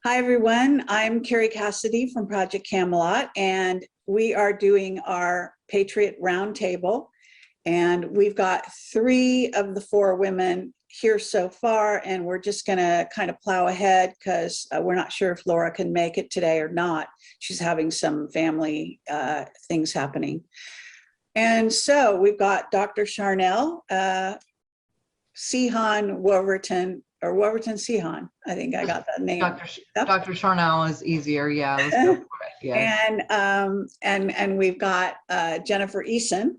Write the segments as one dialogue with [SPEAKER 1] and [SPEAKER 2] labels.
[SPEAKER 1] Hi, everyone. I'm Kerry Cassidy from Project Camelot, and we are doing our Patriot Roundtable. And we've got 3 of the 4 women here so far, and we're just going to kind of plow ahead because we're not sure if Laura can make it today or not. She's having some family things happening. And so we've got Dr. Sharnael, Sehan Wolverton, or Wolverton Sehan. I think I got that name.
[SPEAKER 2] Dr. Sharnael is easier. Yeah, let's go for it. Yeah.
[SPEAKER 1] And we've got Jennifer Eason,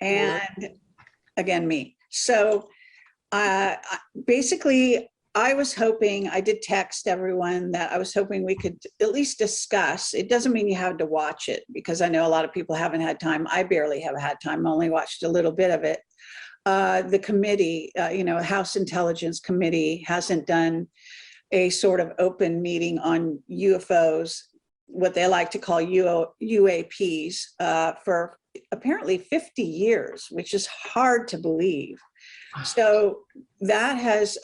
[SPEAKER 1] and again me. So basically, I was hoping, I did text everyone that I was hoping we could at least discuss. It doesn't mean you have to watch it, because I know a lot of people haven't had time. I barely have had time. I only watched a little bit of it. The committee, House Intelligence Committee hasn't done a sort of open meeting on UFOs, what they like to call UAPs, for apparently 50 years, which is hard to believe. So that has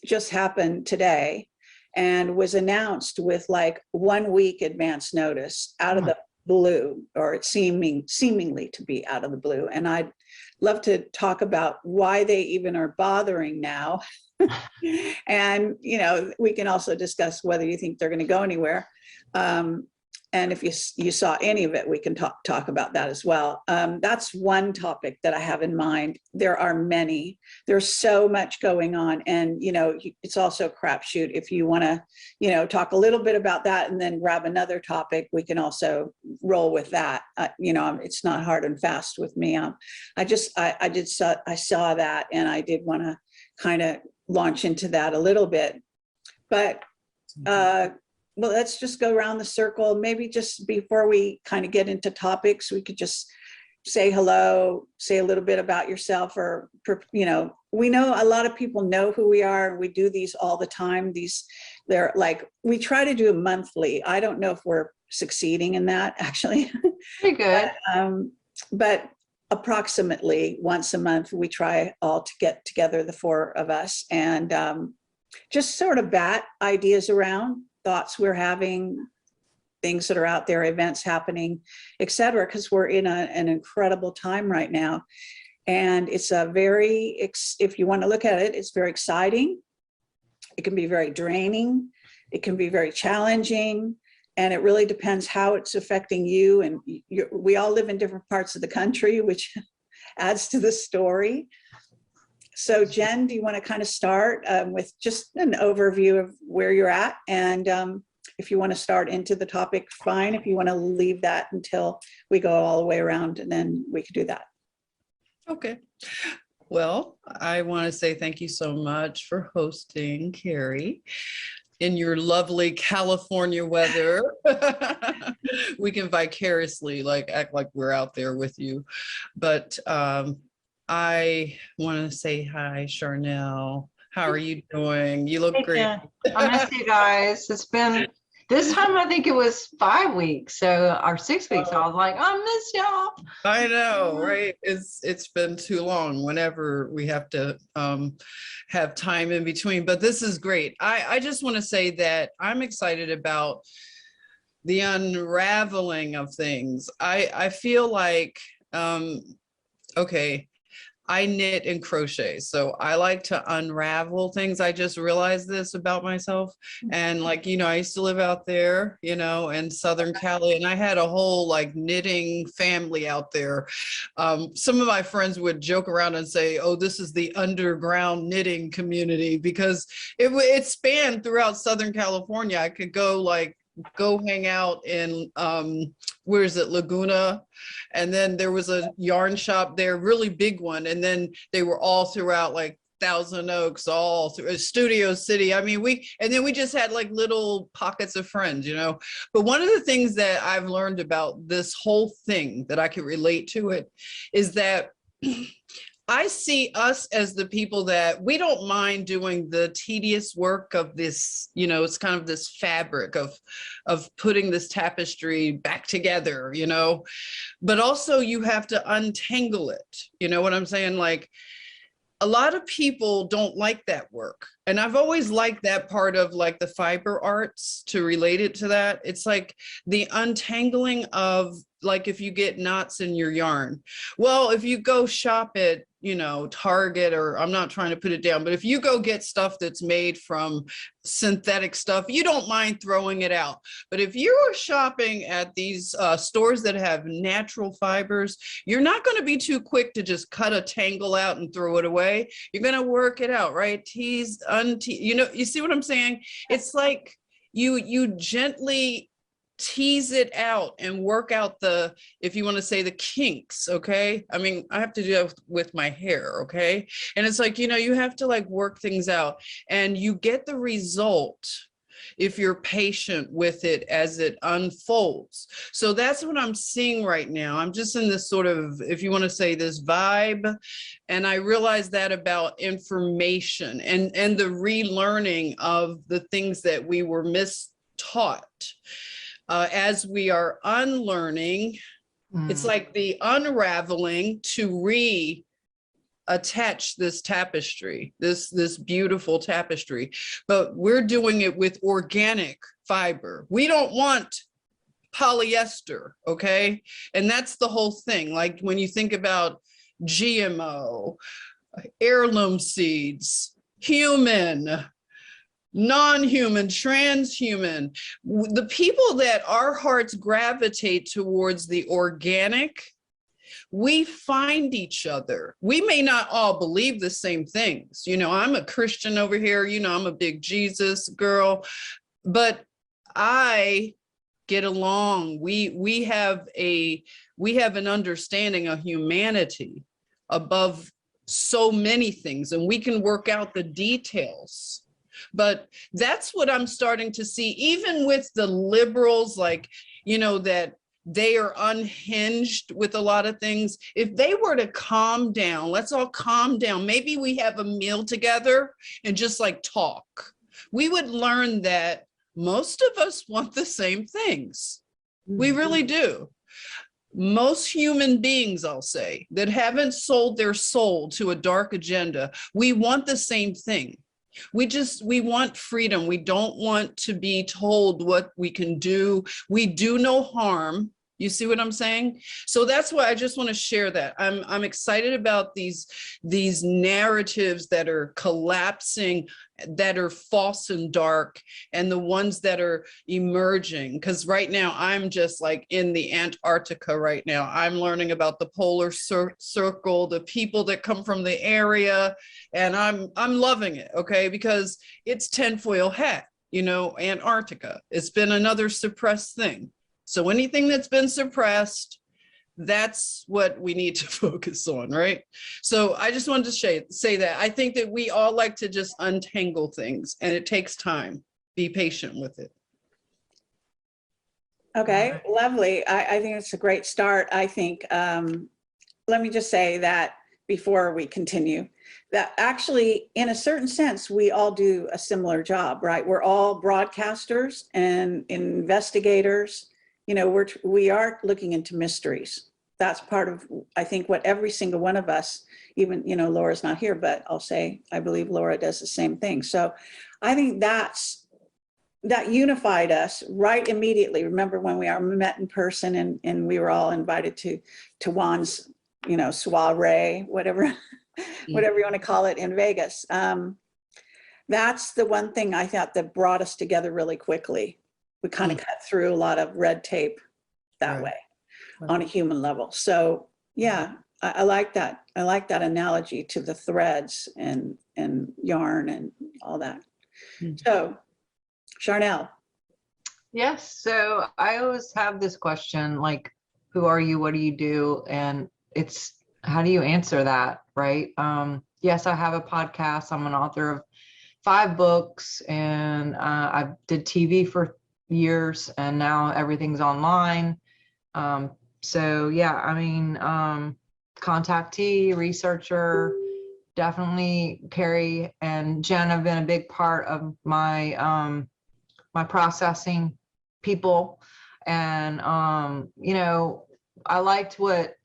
[SPEAKER 1] just happened today and was announced with like 1 week advance notice out of the blue, or it's seemingly to be out of the blue. And I'd love to talk about why they even are bothering now. And, we can also discuss whether you think they're going to go anywhere. And if you saw any of it, we can talk about that as well. That's one topic that I have in mind. There are many. There's so much going on, and it's also a crapshoot. If you want to, talk a little bit about that and then grab another topic, we can also roll with that. It's not hard and fast with me. I saw that, and I did want to kind of launch into that a little bit, but. Well, let's just go around the circle. Maybe just before we kind of get into topics, we could just say hello, say a little bit about yourself, or, we know a lot of people know who we are, and we do these all the time. They're like, we try to do them monthly. I don't know if we're succeeding in that, actually.
[SPEAKER 2] Pretty good.
[SPEAKER 1] But approximately once a month, we try all to get together, the 4 of us, and just sort of bat ideas around, thoughts we're having, things that are out there, events happening, et cetera, because we're in an incredible time right now. And it's if you want to look at it, it's very exciting. It can be very draining. It can be very challenging. And it really depends how it's affecting you. And we all live in different parts of the country, which adds to the story. So Jen, do you want to kind of start with just an overview of where you're at? And if you want to start into the topic, fine. If you want to leave that until we go all the way around, and then we could do that.
[SPEAKER 3] Okay. Well, I want to say thank you so much for hosting, Kerry, in your lovely California weather. We can vicariously act like we're out there with you. But I want to say hi, Sharnael. How are you doing? You look great.
[SPEAKER 2] I miss you guys. It's been, this time I think it was 5 weeks, or 6 weeks. I was like, I miss y'all.
[SPEAKER 3] I know, right? It's been too long whenever we have to have time in between, but this is great. I just want to say that I'm excited about the unraveling of things. I feel like, okay, I knit and crochet, so I like to unravel things. I just realized this about myself. And I used to live out there, in Southern Cali, and I had a whole knitting family out there. Some of my friends would joke around and say, oh, this is the underground knitting community, because it spanned throughout Southern California. I could go hang out in where is it, Laguna, and then there was a yarn shop there, really big one, and then they were all throughout Thousand Oaks, all through Studio City. I mean, and then we just had little pockets of friends, but one of the things that I've learned about this whole thing that I can relate to it is that I see us as the people that we don't mind doing the tedious work of this, it's kind of this fabric of putting this tapestry back together, but also you have to untangle it. You know what I'm saying? A lot of people don't like that work. And I've always liked that part of like the fiber arts to relate it to that. It's like the untangling of like if you get knots in your yarn. Well, if you go shop at, you know, Target, or I'm not trying to put it down, but if you go get stuff that's made from synthetic stuff, you don't mind throwing it out. But if you're shopping at these stores that have natural fibers, you're not going to be too quick to just cut a tangle out and throw it away. You're going to work it out, right? Tease, untease, you know, you see what I'm saying? It's like you gently tease it out and work out the, if you want to say, the kinks. Okay, I mean, I have to do that with my hair. Okay, and it's like, you know, you have to like work things out, and you get the result if you're patient with it as it unfolds. So that's what I'm seeing right now. I'm just in this sort of, if you want to say, this vibe, and I realize that about information and the relearning of the things that we were mistaught. As we are unlearning, it's like the unraveling to reattach this tapestry, this beautiful tapestry, but we're doing it with organic fiber. We don't want polyester, okay? And that's the whole thing. Like when you think about GMO, heirloom seeds, human, non-human, transhuman, the people that our hearts gravitate towards the organic, we find each other. We may not all believe the same things. You know, I'm a Christian over here, you know, I'm a big Jesus girl, but I get along. We have an understanding of humanity above so many things, and we can work out the details. But that's what I'm starting to see, even with the liberals, like, you know, that they are unhinged with a lot of things. If they were to calm down, let's all calm down. Maybe we have a meal together and just like talk. We would learn that most of us want the same things. We really do. Most human beings, I'll say, that haven't sold their soul to a dark agenda, we want the same thing. We want freedom. We don't want to be told what we can do. We do no harm. You see what I'm saying? So that's why I just want to share that. I'm excited about these narratives that are collapsing, that are false and dark, and the ones that are emerging. Because right now I'm just like in the Antarctica right now. I'm learning about the polar circle, the people that come from the area, and I'm loving it. Okay, because it's tinfoil hat, you know, Antarctica. It's been another suppressed thing. So anything that's been suppressed, that's what we need to focus on, right? So I just wanted to say that. I think that we all like to just untangle things, and it takes time. Be patient with it.
[SPEAKER 1] Okay, lovely. I think it's a great start. I think, let me just say that before we continue, that actually, in a certain sense, we all do a similar job, right? We're all broadcasters and investigators. You know, we are looking into mysteries. That's part of, I think, what every single one of us, even, you know, Laura's not here, but I'll say, I believe Laura does the same thing. So I think that unified us right immediately. Remember when we met in person and we were all invited to Juan's, you know, soiree, whatever, whatever you want to call it, in Vegas. That's the one thing I thought that brought us together really quickly. We kind of cut through a lot of red tape that way on a human level. So yeah, I like that. I like that analogy to the threads and yarn and all that. So Sharnael.
[SPEAKER 2] Yes. So I always have this question, like, who are you? What do you do? And it's, how do you answer that? Right. Yes, I have a podcast. I'm an author of 5 books, and I did TV for years, and now everything's online. So yeah, I mean, contactee, researcher, definitely Kerry and Jen have been a big part of my my processing people. And you know, I liked what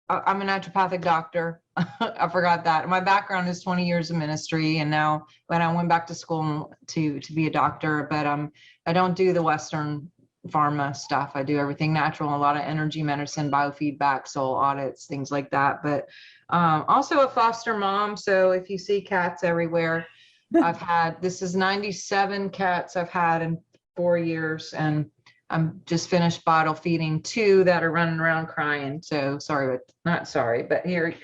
[SPEAKER 2] I'm a naturopathic doctor. I forgot that. My background is 20 years of ministry, and now when I went back to school to be a doctor, but I don't do the Western pharma stuff. I do everything natural, a lot of energy medicine, biofeedback, soil audits, things like that. But also a foster mom. So if you see cats everywhere, this is 97 cats I've had in 4 years, and I'm just finished bottle feeding 2 that are running around crying. So sorry, but not sorry, but here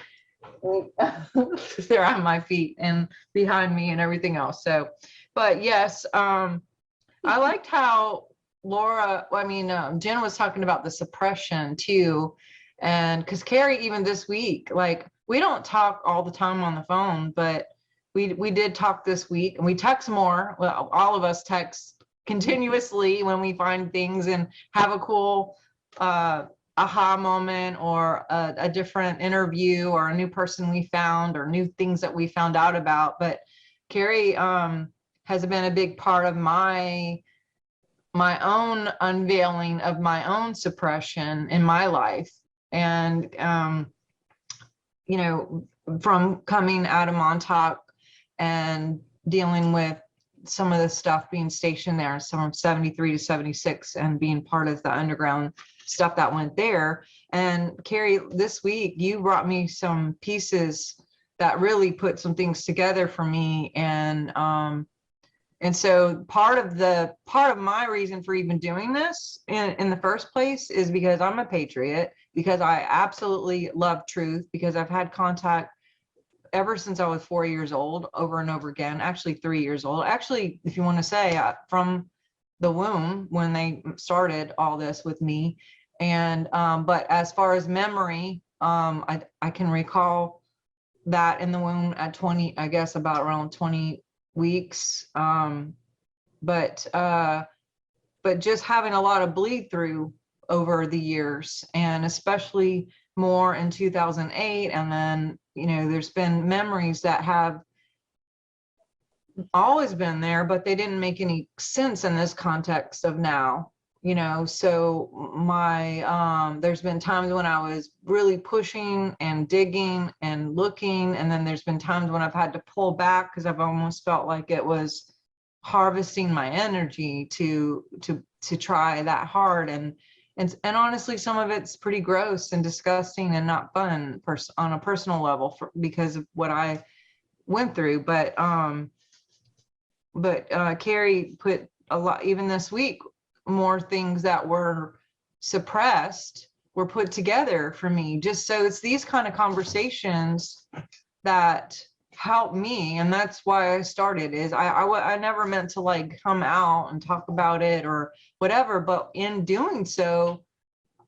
[SPEAKER 2] they're on my feet and behind me and everything else. So, but yes, I liked how Jen was talking about the suppression too. And because Kerry, even this week, like we don't talk all the time on the phone, but we did talk this week, and we text more. Well, all of us text continuously when we find things and have a cool aha moment, or a different interview, or a new person we found, or new things that we found out about. But Kerry has been a big part of my own unveiling of my own suppression in my life. And you know, from coming out of Montauk and dealing with some of the stuff being stationed there, from 73 to 76, and being part of the underground stuff that went there. And Kerry, this week you brought me some pieces that really put some things together for me. And so part of my reason for even doing this in the first place is because I'm a patriot, because I absolutely love truth, because I've had contact ever since I was 4 years old, over and over again, actually 3 years old. Actually, if you want to say, from the womb, when they started all this with me. And but as far as memory, I can recall that in the womb at 20, I guess about around 20 weeks. But just having a lot of bleed through over the years, and especially more in 2008. And then, you know, there's been memories that have always been there, but they didn't make any sense in this context of now, you know. So there's been times when I was really pushing and digging and looking, and then there's been times when I've had to pull back because I've almost felt like it was harvesting my energy to try that hard. And honestly, some of it's pretty gross and disgusting and not fun on a personal level because of what I went through. But Kerry put a lot, even this week, more things that were suppressed were put together for me. Just so it's these kind of conversations that help me, and that's why I started. Is I never meant to like come out and talk about it or whatever, but in doing so,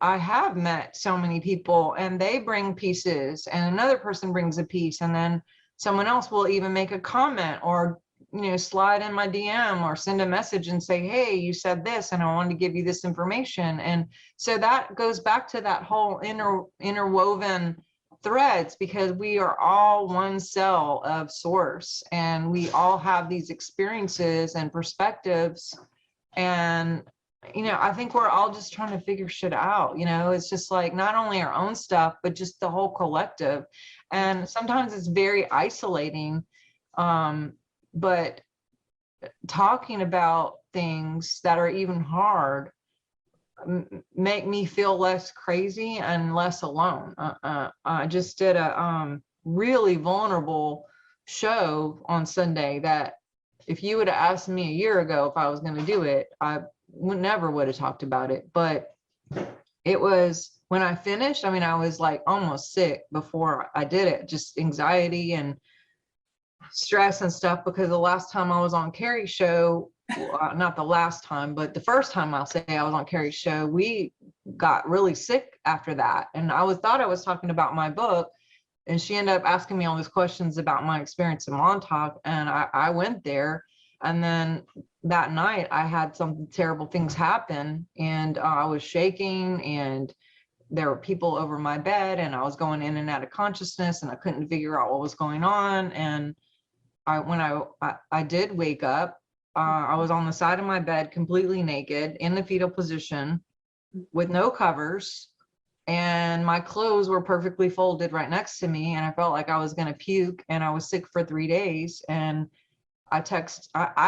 [SPEAKER 2] I have met so many people, and they bring pieces, and another person brings a piece, and then someone else will even make a comment, or slide in my DM or send a message and say, hey, you said this and I wanted to give you this information. And so that goes back to that whole interwoven threads, because we are all one cell of source, and we all have these experiences and perspectives. And I think we're all just trying to figure shit out. It's just like not only our own stuff, but just the whole collective. And sometimes it's very isolating. But talking about things that are even hard make me feel less crazy and less alone. I just did a really vulnerable show on Sunday that if you would have asked me a year ago if I was going to do it, I never would have talked about it. But it was, when I finished, I was like almost sick before I did it, just anxiety and stress and stuff, because the last time I was on Kerry's show, not the last time, but the first time I'll say I was on Kerry's show, we got really sick after that. And I thought I was talking about my book, and she ended up asking me all these questions about my experience in Montauk, and I went there. And then that night I had some terrible things happen, and I was shaking, and there were people over my bed, and I was going in and out of consciousness, and I couldn't figure out what was going on. And when I did wake up, I was on the side of my bed, completely naked, in the fetal position, with no covers, and my clothes were perfectly folded right next to me, and I felt like I was going to puke, and I was sick for 3 days. And I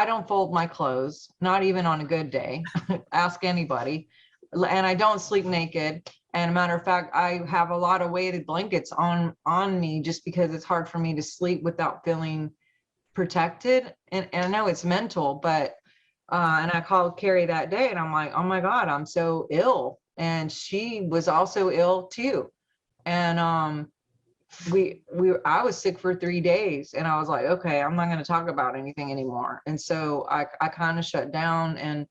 [SPEAKER 2] don't fold my clothes, not even on a good day. Ask anybody. And I don't sleep naked. And a matter of fact, I have a lot of weighted blankets on me just because it's hard for me to sleep without feeling protected. And I know it's mental, but and I called Kerry that day and I'm like, oh my God, I'm so ill. And she was also ill too. And I was sick for 3 days, and I was like, okay, I'm not going to talk about anything anymore. And so I kind of shut down and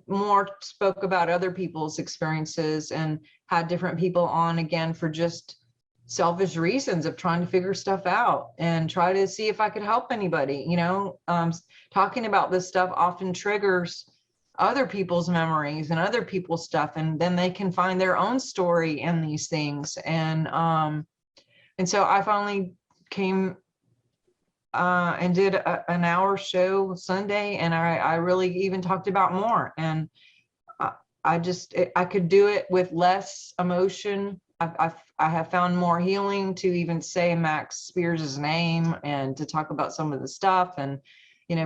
[SPEAKER 2] more spoke about other people's experiences, and had different people on again for just selfish reasons of trying to figure stuff out and try to see if I could help anybody. Talking about this stuff often triggers other people's memories and other people's stuff, and then they can find their own story in these things. And so I finally came and did an hour show Sunday, and I really even talked about more. And I could do it with less emotion. I have found more healing to even say Max Spears's name and to talk about some of the stuff. And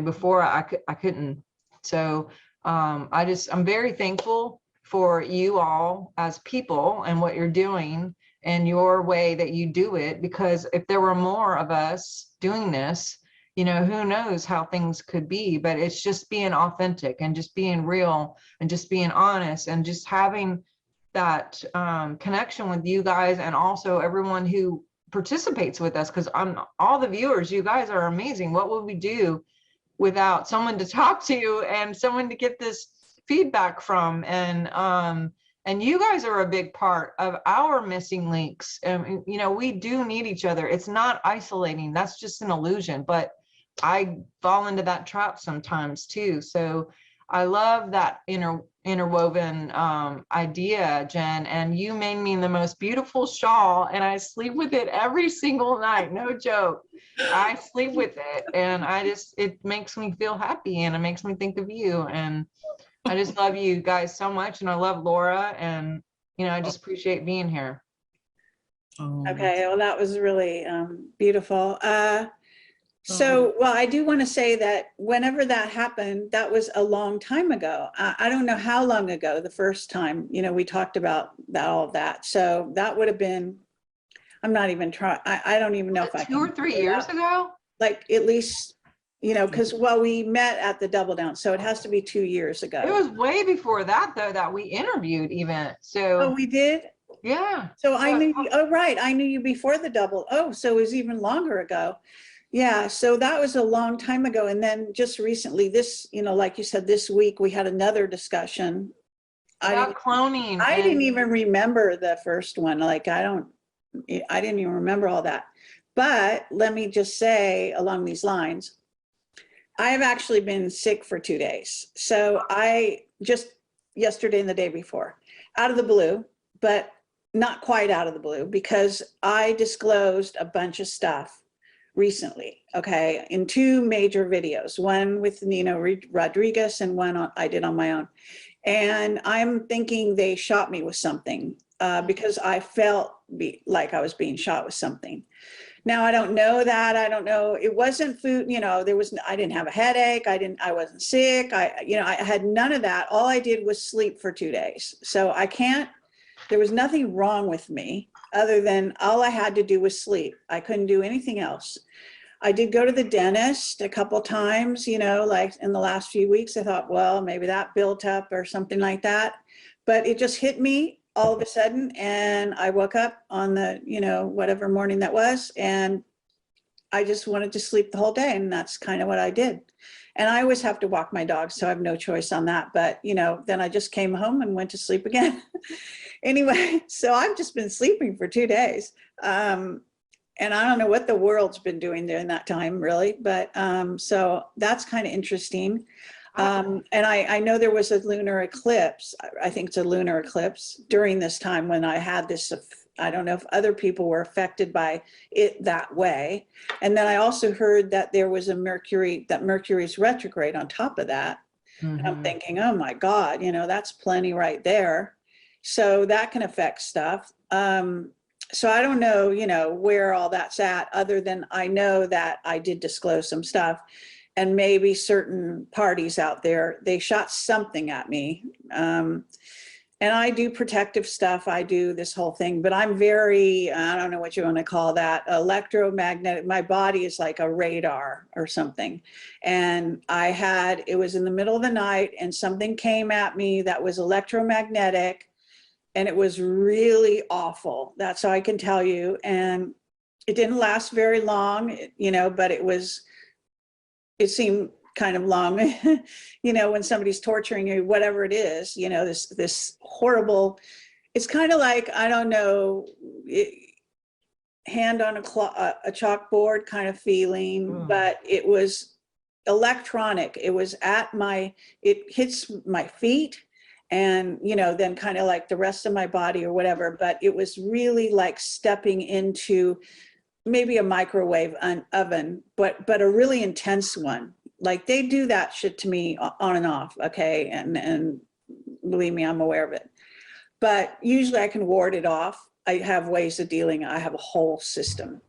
[SPEAKER 2] before I couldn't. So I'm very thankful for you all as people and what you're doing and your way that you do it, because if there were more of us doing this, who knows how things could be. But it's just being authentic and just being real and just being honest and just having that connection with you guys, and also everyone who participates with us, because all the viewers, you guys are amazing. What would we do without someone to talk to and someone to get this feedback from? And you guys are a big part of our missing links. We do need each other. It's not isolating. That's just an illusion. But I fall into that trap sometimes too. So I love that interwoven idea, Jen. And you made me the most beautiful shawl, and I sleep with it every single night. No joke. I sleep with it, and it makes me feel happy, and it makes me think of you. And I just love you guys so much, and I love Laura, and I just appreciate being here.
[SPEAKER 1] Okay, well, that was really beautiful. Well, I do want to say that whenever that happened, that was a long time ago. I don't know how long ago the first time, we talked about all of that. So that would have been, I'm not even trying, I don't even know if I can.
[SPEAKER 2] 2 or 3 years ago?
[SPEAKER 1] Like at least, because we met at the Double Down, so it has to be 2 years ago.
[SPEAKER 2] It was way before that though, that we interviewed even. So
[SPEAKER 1] oh, we did?
[SPEAKER 2] Yeah.
[SPEAKER 1] So I knew you, oh right, I knew you before the Double. Oh, so it was even longer ago. Yeah, so that was a long time ago. And then just recently, this, like you said, this week we had another discussion
[SPEAKER 2] about cloning.
[SPEAKER 1] I didn't even remember the first one. Like I didn't even remember all that. But let me just say along these lines, I have actually been sick for 2 days. So I just yesterday and the day before, out of the blue, but not quite out of the blue, because I disclosed a bunch of stuff recently, okay, in 2 major videos, one with Nino Rodriguez and one I did on my own. And I'm thinking they shot me with something because I felt like I was being shot with something. Now, I don't know that. I don't know. It wasn't food, I didn't have a headache. I wasn't sick. I had none of that. All I did was sleep for 2 days. So there was nothing wrong with me other than all I had to do was sleep. I couldn't do anything else. I did go to the dentist a couple times, like in the last few weeks. I thought, well, maybe that built up or something like that. But it just hit me all of a sudden, and I woke up on the, whatever morning that was, and I just wanted to sleep the whole day, and that's kind of what I did. And I always have to walk my dog, so I have no choice on that. But, then I just came home and went to sleep again. Anyway, so I've just been sleeping for 2 days. And I don't know what the world's been doing during that time, really. But so that's kind of interesting. And I know there was a lunar eclipse. I think it's a lunar eclipse during this time when I had this. I don't know if other people were affected by it that way. And then I also heard that there was Mercury's retrograde on top of that. Mm-hmm. And I'm thinking, oh my God, that's plenty right there. So that can affect stuff. So I don't know, you know, where all that's at, other than I know that I did disclose some stuff, and maybe certain parties out there, they shot something at me. And I do protective stuff. I do this whole thing, but I'm very, I don't know what you want to call that, electromagnetic. My body is like a radar or something. And it was in the middle of the night and something came at me that was electromagnetic, and it was really awful. That's all I can tell you. And it didn't last very long, you know, but it seemed kind of long, you know, when somebody's torturing you, whatever it is, you know, this horrible, it's kind of like, I don't know, hand on a chalkboard kind of feeling, but it was electronic. It was it hits my feet, and, you know, then kind of like the rest of my body or whatever, but it was really like stepping into maybe a microwave oven, but a really intense one. Like, they do that shit to me on and off, okay? And believe me, I'm aware of it. But usually I can ward it off. I have ways of dealing. I have a whole system.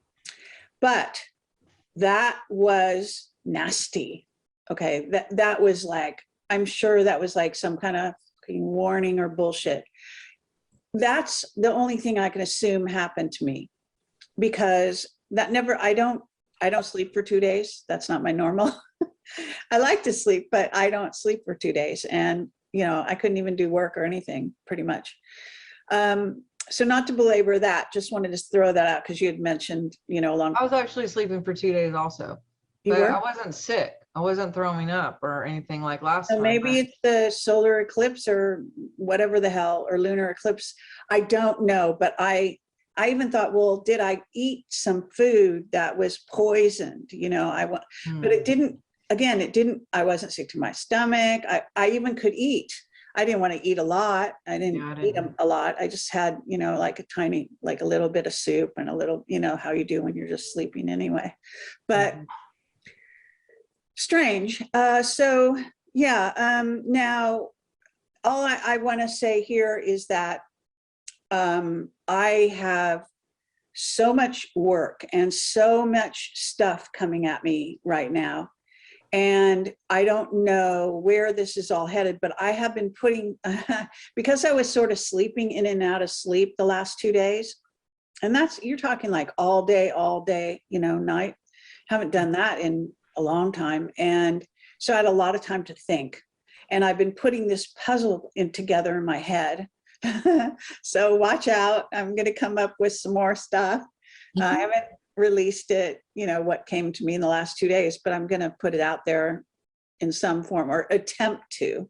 [SPEAKER 1] But that was nasty, okay? That was like, I'm sure that was like some kind of warning or bullshit. That's the only thing I can assume happened to me, because I don't sleep for 2 days. That's not my normal. I like to sleep, but I don't sleep for 2 days. And, you know, I couldn't even do work or anything, pretty much. So not to belabor that, just wanted to throw that out because you had mentioned, you know,
[SPEAKER 2] I was actually sleeping for 2 days also. But I wasn't sick. I wasn't throwing up or anything like last time.
[SPEAKER 1] Maybe it's the solar eclipse or whatever the hell, or lunar eclipse. I don't know, but I even thought, well, did I eat some food that was poisoned? You know, but it didn't, again, I wasn't sick to my stomach. I even could eat. I didn't want to eat a lot. I didn't eat a lot. I just had, you know, like a little bit of soup and a little, you know, how you do when you're just sleeping anyway. But strange. So yeah, now all I want to say here is that I have so much work and so much stuff coming at me right now. And I don't know where this is all headed, but I have been putting, because I was sort of sleeping in and out of sleep the last 2 days. And you're talking like all day, you know, night. Haven't done that in a long time. And so I had a lot of time to think. And I've been putting this puzzle together in my head. So watch out. I'm going to come up with some more stuff. I haven't released it, you know, what came to me in the last 2 days, but I'm going to put it out there in some form, or attempt to,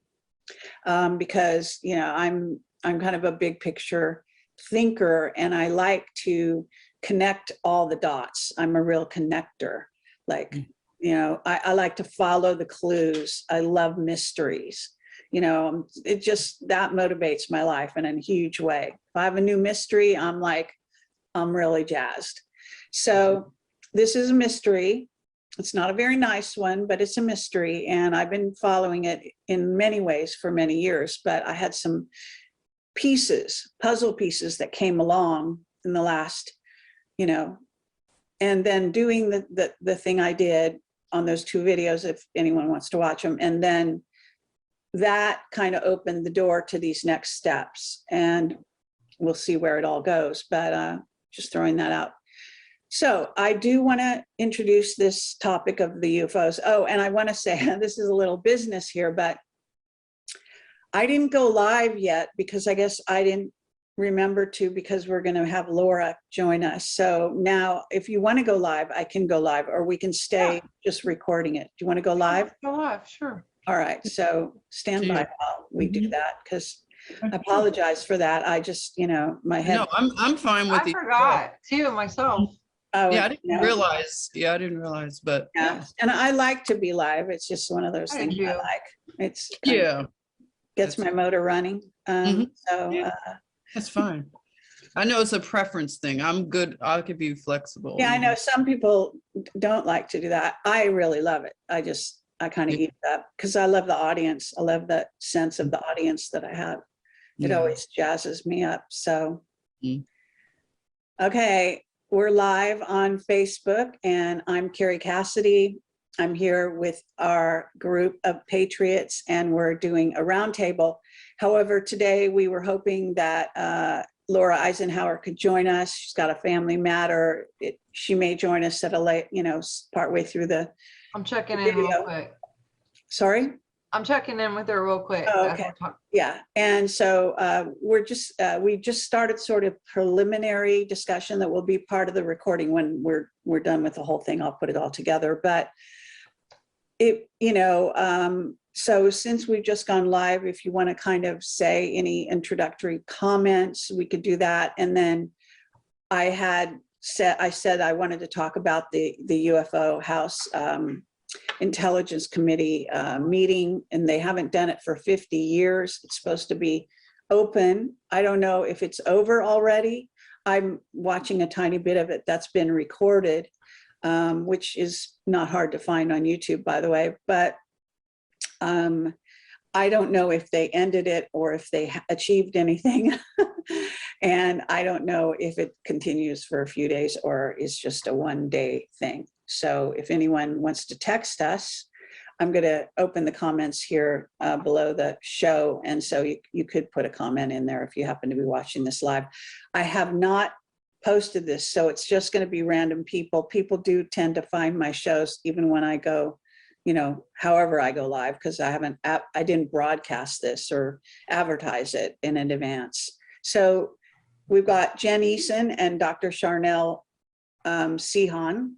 [SPEAKER 1] because, you know, I'm kind of a big picture thinker, and I like to connect all the dots. I'm a real connector. Like, you know, I like to follow the clues. I love mysteries. You know, that motivates my life in a huge way. If I have a new mystery, I'm really jazzed. So this is a mystery. It's not a very nice one, but it's a mystery. And I've been following it in many ways for many years, but I had some puzzle pieces that came along in the last, you know, and then doing the thing I did on those 2 videos, if anyone wants to watch them. And then that kind of opened the door to these next steps, and we'll see where it all goes, but just throwing that out. So I do want to introduce this topic of the UFOs. Oh, and I want to say, this is a little business here, but I didn't go live yet because I guess I didn't remember to, because we're going to have Laura join us. So now if you want to go live, I can go live, or we can stay just recording it. Do you want to go live?
[SPEAKER 2] Go live, sure.
[SPEAKER 1] All right, so stand by while we do that, because I apologize for that. I just, you know, my head.
[SPEAKER 3] No, I'm fine with
[SPEAKER 2] I forgot too myself.
[SPEAKER 1] Oh,
[SPEAKER 3] yeah, I didn't realize. Yeah, I didn't realize, but
[SPEAKER 1] yeah. And I like to be live. It's just one of those things I like. It's gets my motor running. So
[SPEAKER 3] that's fine. I know it's a preference thing. I'm good. I could be flexible.
[SPEAKER 1] Yeah, I know some people don't like to do that. I really love it. I kind of eat that because I love the audience. I love the sense of the audience that I have. It
[SPEAKER 3] Yeah.
[SPEAKER 1] always jazzes me up. So,
[SPEAKER 3] Mm.
[SPEAKER 1] okay, we're live on Facebook, and I'm Kerry Cassidy. I'm here with our group of Patriots, and we're doing a roundtable. However, today we were hoping that Laura Eisenhower could join us. She's got a family matter. She may join us at a late, partway through the
[SPEAKER 2] I'm checking in real
[SPEAKER 1] video.
[SPEAKER 2] quick.
[SPEAKER 1] Sorry?
[SPEAKER 2] I'm checking in with her real quick.
[SPEAKER 1] Oh,
[SPEAKER 2] as
[SPEAKER 1] okay.
[SPEAKER 2] we're talking.
[SPEAKER 1] Yeah, and so we just started sort of preliminary discussion that will be part of the recording when we're done with the whole thing. I'll put it all together, but so since we've just gone live, if you want to kind of say any introductory comments, we could do that. And then I said I wanted to talk about the UFO House Intelligence Committee meeting, and they haven't done it for 50 years. It's supposed to be open. I don't know if it's over already. I'm watching a tiny bit of it that's been recorded, which is not hard to find on YouTube, by the way. But I don't know if they ended it or if they achieved anything. And I don't know if it continues for a few days or is just a one-day thing. So if anyone wants to text us, I'm going to open the comments here below the show. And so you could put a comment in there if you happen to be watching this live. I have not posted this, so it's just going to be random people. People do tend to find my shows even when I go, however I go live, because I didn't broadcast this or advertise it in advance. So we've got Jen Eason and Dr. Sharnael Sihan.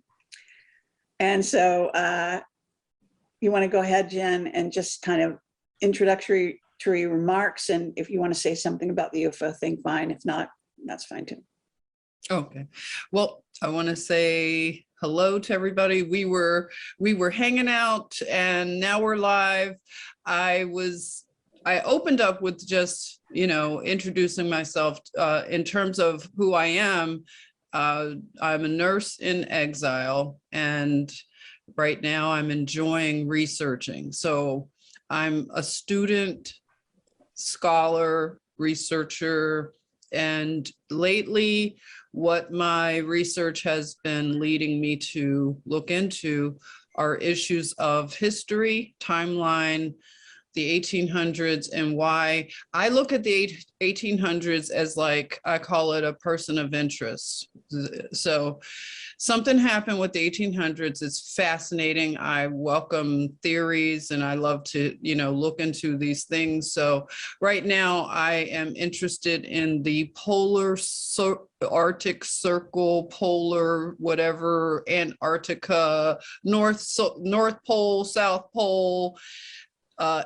[SPEAKER 1] And so you want to go ahead, Jen, and just kind of introductory remarks. And if you want to say something about the UFO thing, fine. If not, that's fine too.
[SPEAKER 3] Okay. Well, I want to say hello to everybody. We were hanging out, and now we're live. I opened up with just, introducing myself in terms of who I am. I'm a nurse in exile, and right now I'm enjoying researching. So I'm a student, scholar, researcher, and lately what my research has been leading me to look into are issues of history, timeline, the 1800s, and why I look at the 1800s as, like, I call it a person of interest. So something happened with the 1800s. It's fascinating. I welcome theories, and I love to, look into these things. So right now I am interested in the polar Arctic Circle, polar whatever, Antarctica, North Pole, South Pole,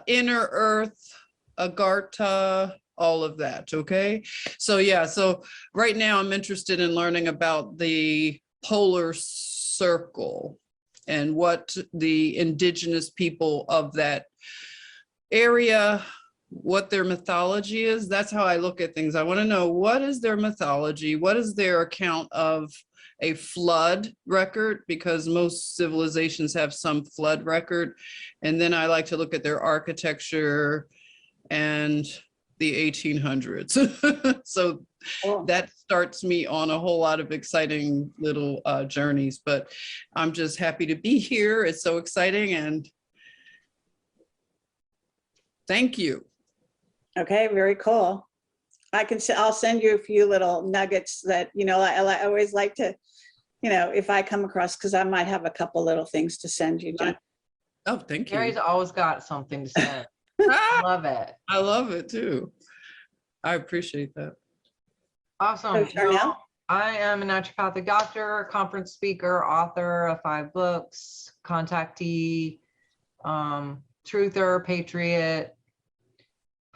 [SPEAKER 3] inner Earth, Agartha, all of that. Okay. So yeah, so right now I'm interested in learning about the polar circle and what the indigenous people of that area, what their mythology is. That's how I look at things. I want to know, what is their mythology? What is their account of a flood record? Because most civilizations have some flood record. And then I like to look at their architecture and the 1800s. So that starts me on a whole lot of exciting little journeys, but I'm just happy to be here. It's so exciting, and thank you.
[SPEAKER 1] Okay, very cool. I'll send you a few little nuggets that, I always like to, if I come across, because I might have a couple little things to send you, Jen.
[SPEAKER 3] Oh, thank you.
[SPEAKER 2] Gary's always got something to say. I love it.
[SPEAKER 3] I love it too. I appreciate that.
[SPEAKER 2] Awesome.
[SPEAKER 1] So, Sharnael?
[SPEAKER 2] I am a naturopathic doctor, conference speaker, author of 5 books, contactee, truther, patriot,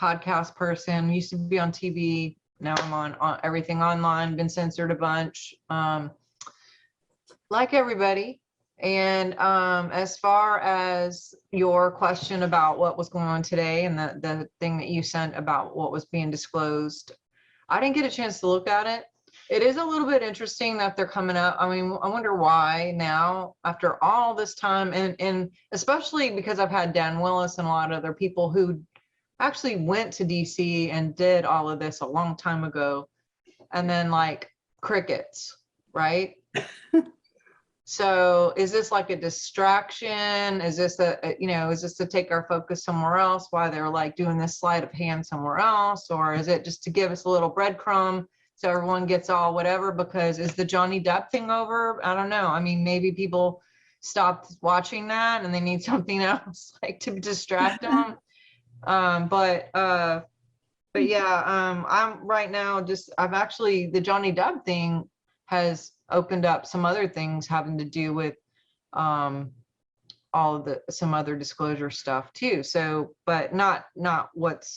[SPEAKER 2] podcast person. Used to be on TV. Now I'm on everything online, been censored a bunch, like everybody. And as far as your question about what was going on today and the thing that you sent about what was being disclosed, I didn't get a chance to look at it. It is a little bit interesting that they're coming up. I mean, I wonder why now, after all this time, and especially because I've had Dan Willis and a lot of other people who actually went to DC and did all of this a long time ago, and then like crickets, right? So is this like a distraction? Is this is this to take our focus somewhere else while they're like doing this sleight of hand somewhere else? Or is it just to give us a little breadcrumb so everyone gets all whatever? Because is the Johnny Depp thing over? I don't know. I mean, maybe people stopped watching that and they need something else like to distract them. But yeah, I'm right now I've actually, the Johnny Depp thing has opened up some other things having to do with all of some other disclosure stuff too. So, but not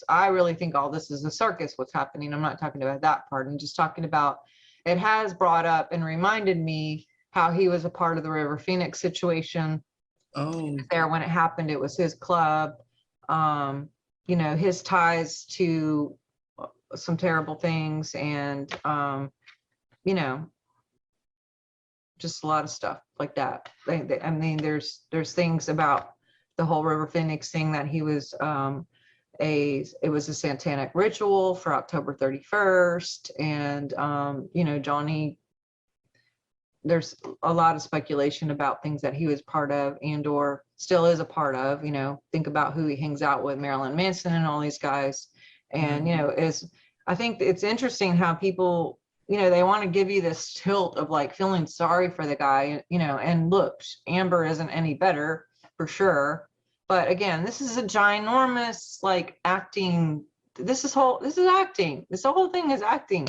[SPEAKER 2] I really think all this is a circus, what's happening. I'm not talking about that part. I'm just talking about, it has brought up and reminded me how he was a part of the River Phoenix situation.
[SPEAKER 3] Oh,
[SPEAKER 2] There when it happened, it was his club. His ties to some terrible things, and just a lot of stuff like that. I mean, there's things about the whole River Phoenix thing that he was it was a satanic ritual for October 31st, and Johnny, there's a lot of speculation about things that he was part of and or still is a part of. Think about who he hangs out with, Marilyn Manson and all these guys. And I think it's interesting how people, they want to give you this tilt of like feeling sorry for the guy, and look, Amber isn't any better for sure. But again, this is a ginormous like acting. This is acting. The whole thing is acting.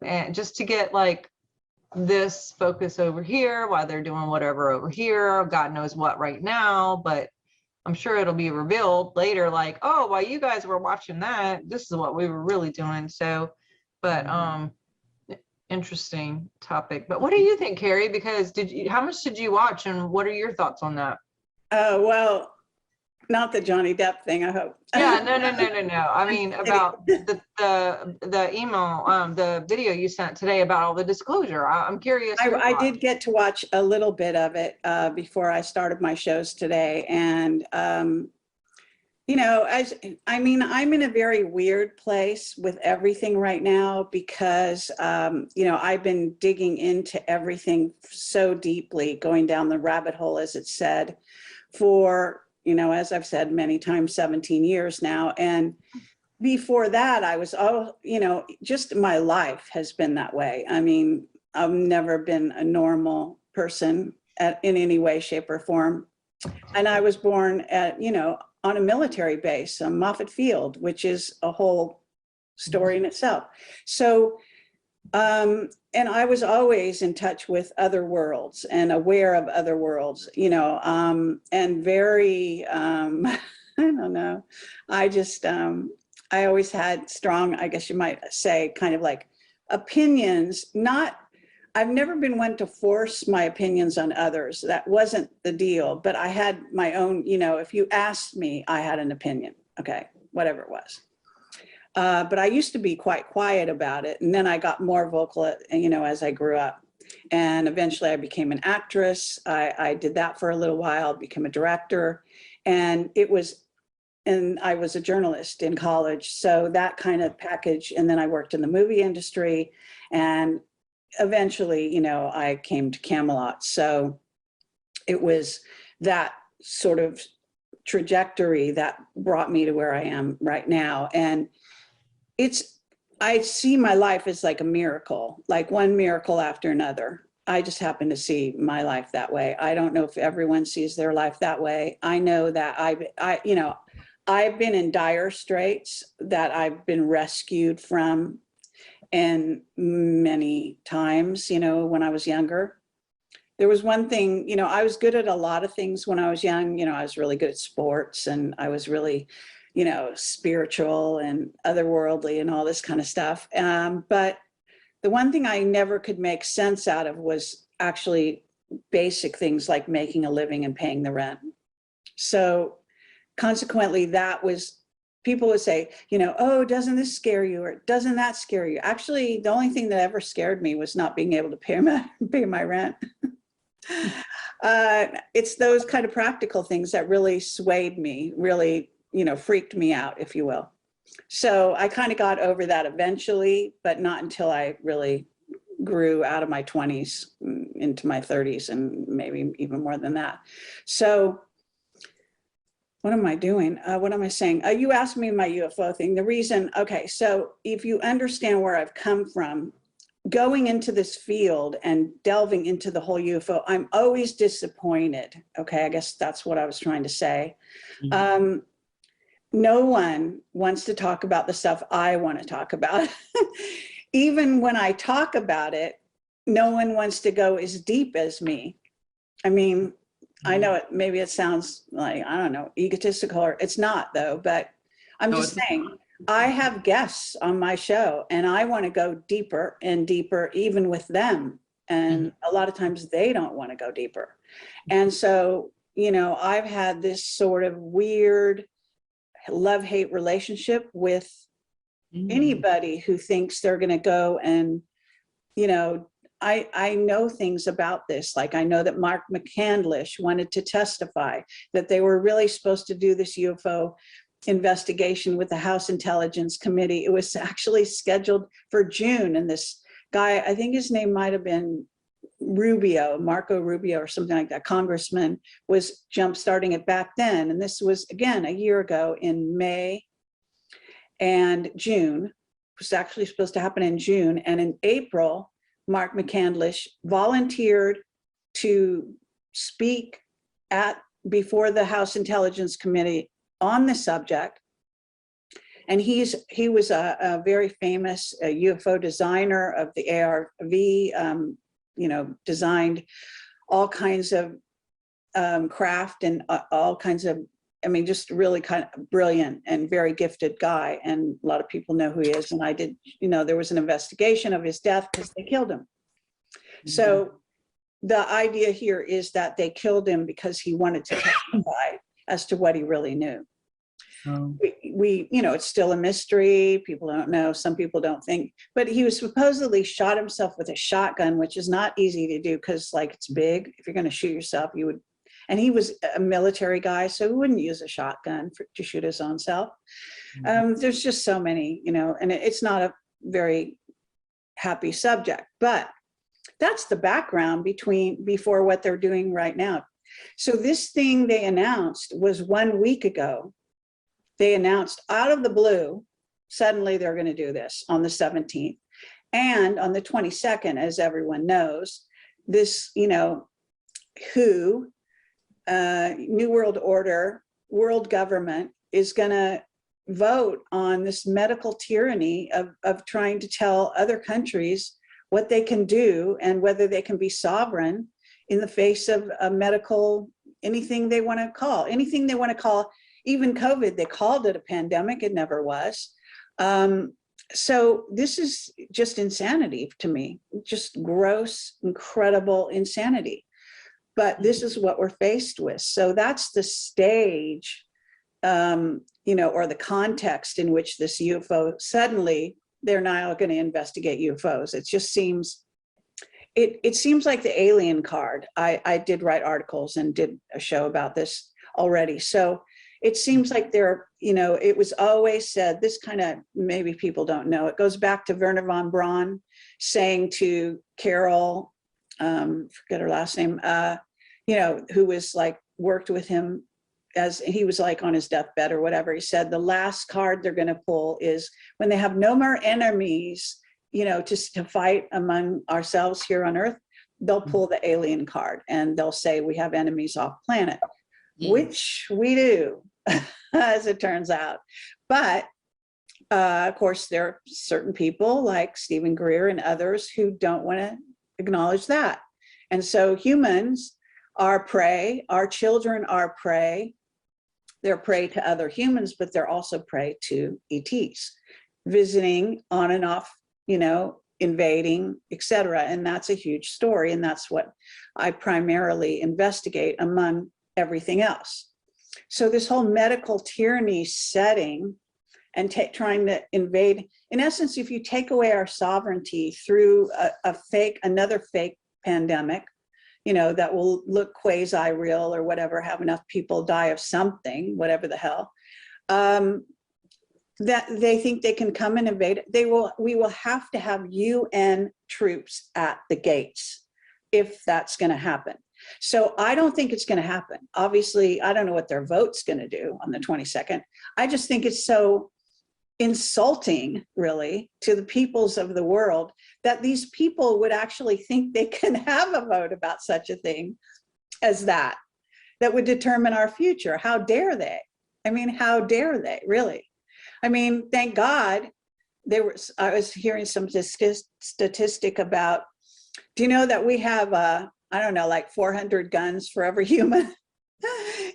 [SPEAKER 2] And just to get like this focus over here while they're doing whatever over here, God knows what right now, but I'm sure it'll be revealed later, like, oh, while you guys were watching that, this is what we were really doing. So, but interesting topic. But what do you think, Kerry? Because how much did you watch, and what are your thoughts on that?
[SPEAKER 1] Well, not the Johnny Depp thing, I hope.
[SPEAKER 2] Yeah, no. I mean, about the email, the video you sent today about all the disclosure. I'm curious.
[SPEAKER 1] I did get to watch a little bit of it before I started my shows today. And, I'm in a very weird place with everything right now because, I've been digging into everything so deeply, going down the rabbit hole, as it's said, for, as I've said many times, 17 years now. And before that, I was, just my life has been that way. I mean, I've never been a normal person in any way, shape, or form. And I was born at, on a military base, on Moffett Field, which is a whole story in itself. So, and I was always in touch with other worlds and aware of other worlds, and very, I don't know, I always had strong, I guess you might say, kind of like opinions. I've never been one to force my opinions on others. That wasn't the deal, but I had my own, if you asked me, I had an opinion, okay, whatever it was. But I used to be quite quiet about it. And then I got more vocal, as I grew up. And eventually I became an actress. I did that for a little while, became a director. And I was a journalist in college. So that kind of package. And then I worked in the movie industry. And eventually, I came to Camelot. So it was that sort of trajectory that brought me to where I am right now. And I see my life as like a miracle, like one miracle after another. I just happen to see my life that way. I don't know if everyone sees their life that way. I know that I've been in dire straits that I've been rescued from, and many times, when I was younger. There was one thing, I was good at a lot of things when I was young. I was really good at sports, and I was really, spiritual and otherworldly and all this kind of stuff. But the one thing I never could make sense out of was actually basic things like making a living and paying the rent. So consequently, people would say, oh, doesn't this scare you? Or doesn't that scare you? Actually, the only thing that ever scared me was not being able to pay my rent. It's those kind of practical things that really swayed me, really, freaked me out, if you will. So I kind of got over that eventually, but not until I really grew out of my 20s into my 30s and maybe even more than that. So what am I doing? What am I saying? You asked me my UFO thing. The reason, okay, so if you understand where I've come from, going into this field and delving into the whole UFO, I'm always disappointed. Okay, I guess that's what I was trying to say. No one wants to talk about the stuff I want to talk about. Even when I talk about it, no one wants to go as deep as me. I mean, I know maybe it sounds like, I don't know, egotistical, or it's not though, but I'm just saying, I have guests on my show and I want to go deeper and deeper, even with them. And a lot of times they don't want to go deeper. And so, I've had this sort of weird love-hate relationship with anybody who thinks they're going to go and, I know things about this. Like I know that Mark McCandlish wanted to testify that they were really supposed to do this UFO investigation with the House Intelligence Committee. It was actually scheduled for June. And this guy, I think his name might've been Rubio, Marco Rubio or something like that, congressman, was jump-starting it back then. And this was, again, a year ago in May and June. It was actually supposed to happen in June. And in April, Mark McCandlish volunteered to speak before the House Intelligence Committee on the subject. And he was a very famous UFO designer of the ARV, designed all kinds of craft and all kinds of, just really kind of brilliant and very gifted guy. And a lot of people know who he is. And I did, there was an investigation of his death because they killed him. So the idea here is that they killed him because he wanted to testify as to what he really knew. We, it's still a mystery. People don't know. Some people don't think, but he was supposedly shot himself with a shotgun, which is not easy to do because it's big. If you're going to shoot yourself, you would, and he was a military guy, so he wouldn't use a shotgun to shoot his own self. There's just so many, and it's not a very happy subject, but that's the background before what they're doing right now. So this thing they announced was 1 week ago. They announced out of the blue, suddenly they're going to do this on the 17th. And on the 22nd, as everyone knows, this, New World Order, world government is going to vote on this medical tyranny of trying to tell other countries what they can do and whether they can be sovereign in the face of a medical, anything they want to call, even COVID, they called it a pandemic. It never was. So this is just insanity to me, just gross, incredible insanity. But this is what we're faced with. So that's the stage, or the context in which this UFO, suddenly they're now going to investigate UFOs. It just seems, it seems like the alien card. I did write articles and did a show about this already. So it seems like it was always said, this kind of, maybe people don't know, it goes back to Werner von Braun saying to Carol, forget her last name, who was worked with him as he was on his deathbed or whatever. He said, the last card they're going to pull is when they have no more enemies, to fight among ourselves here on Earth, they'll pull the alien card and they'll say, we have enemies off planet. Which we do, as it turns out. But of course, there are certain people like Stephen Greer and others who don't want to acknowledge that. And so humans are prey, our children are prey. They're prey to other humans, but they're also prey to ETs, visiting on and off, invading, etc. And that's a huge story. And that's what I primarily investigate among everything else. So this whole medical tyranny setting and trying to invade, in essence, if you take away our sovereignty through another fake pandemic, that will look quasi-real or whatever, have enough people die of something, whatever the hell, that they think they can come and invade. We will have to have UN troops at the gates if that's going to happen. So I don't think it's going to happen. Obviously, I don't know what their vote's going to do on the 22nd. I just think it's so insulting, really, to the peoples of the world that these people would actually think they can have a vote about such a thing as that would determine our future. How dare they? I mean, how dare they, really? I mean, thank God I was hearing some statistic about, do you know that we have, I don't know, like 400 guns for every human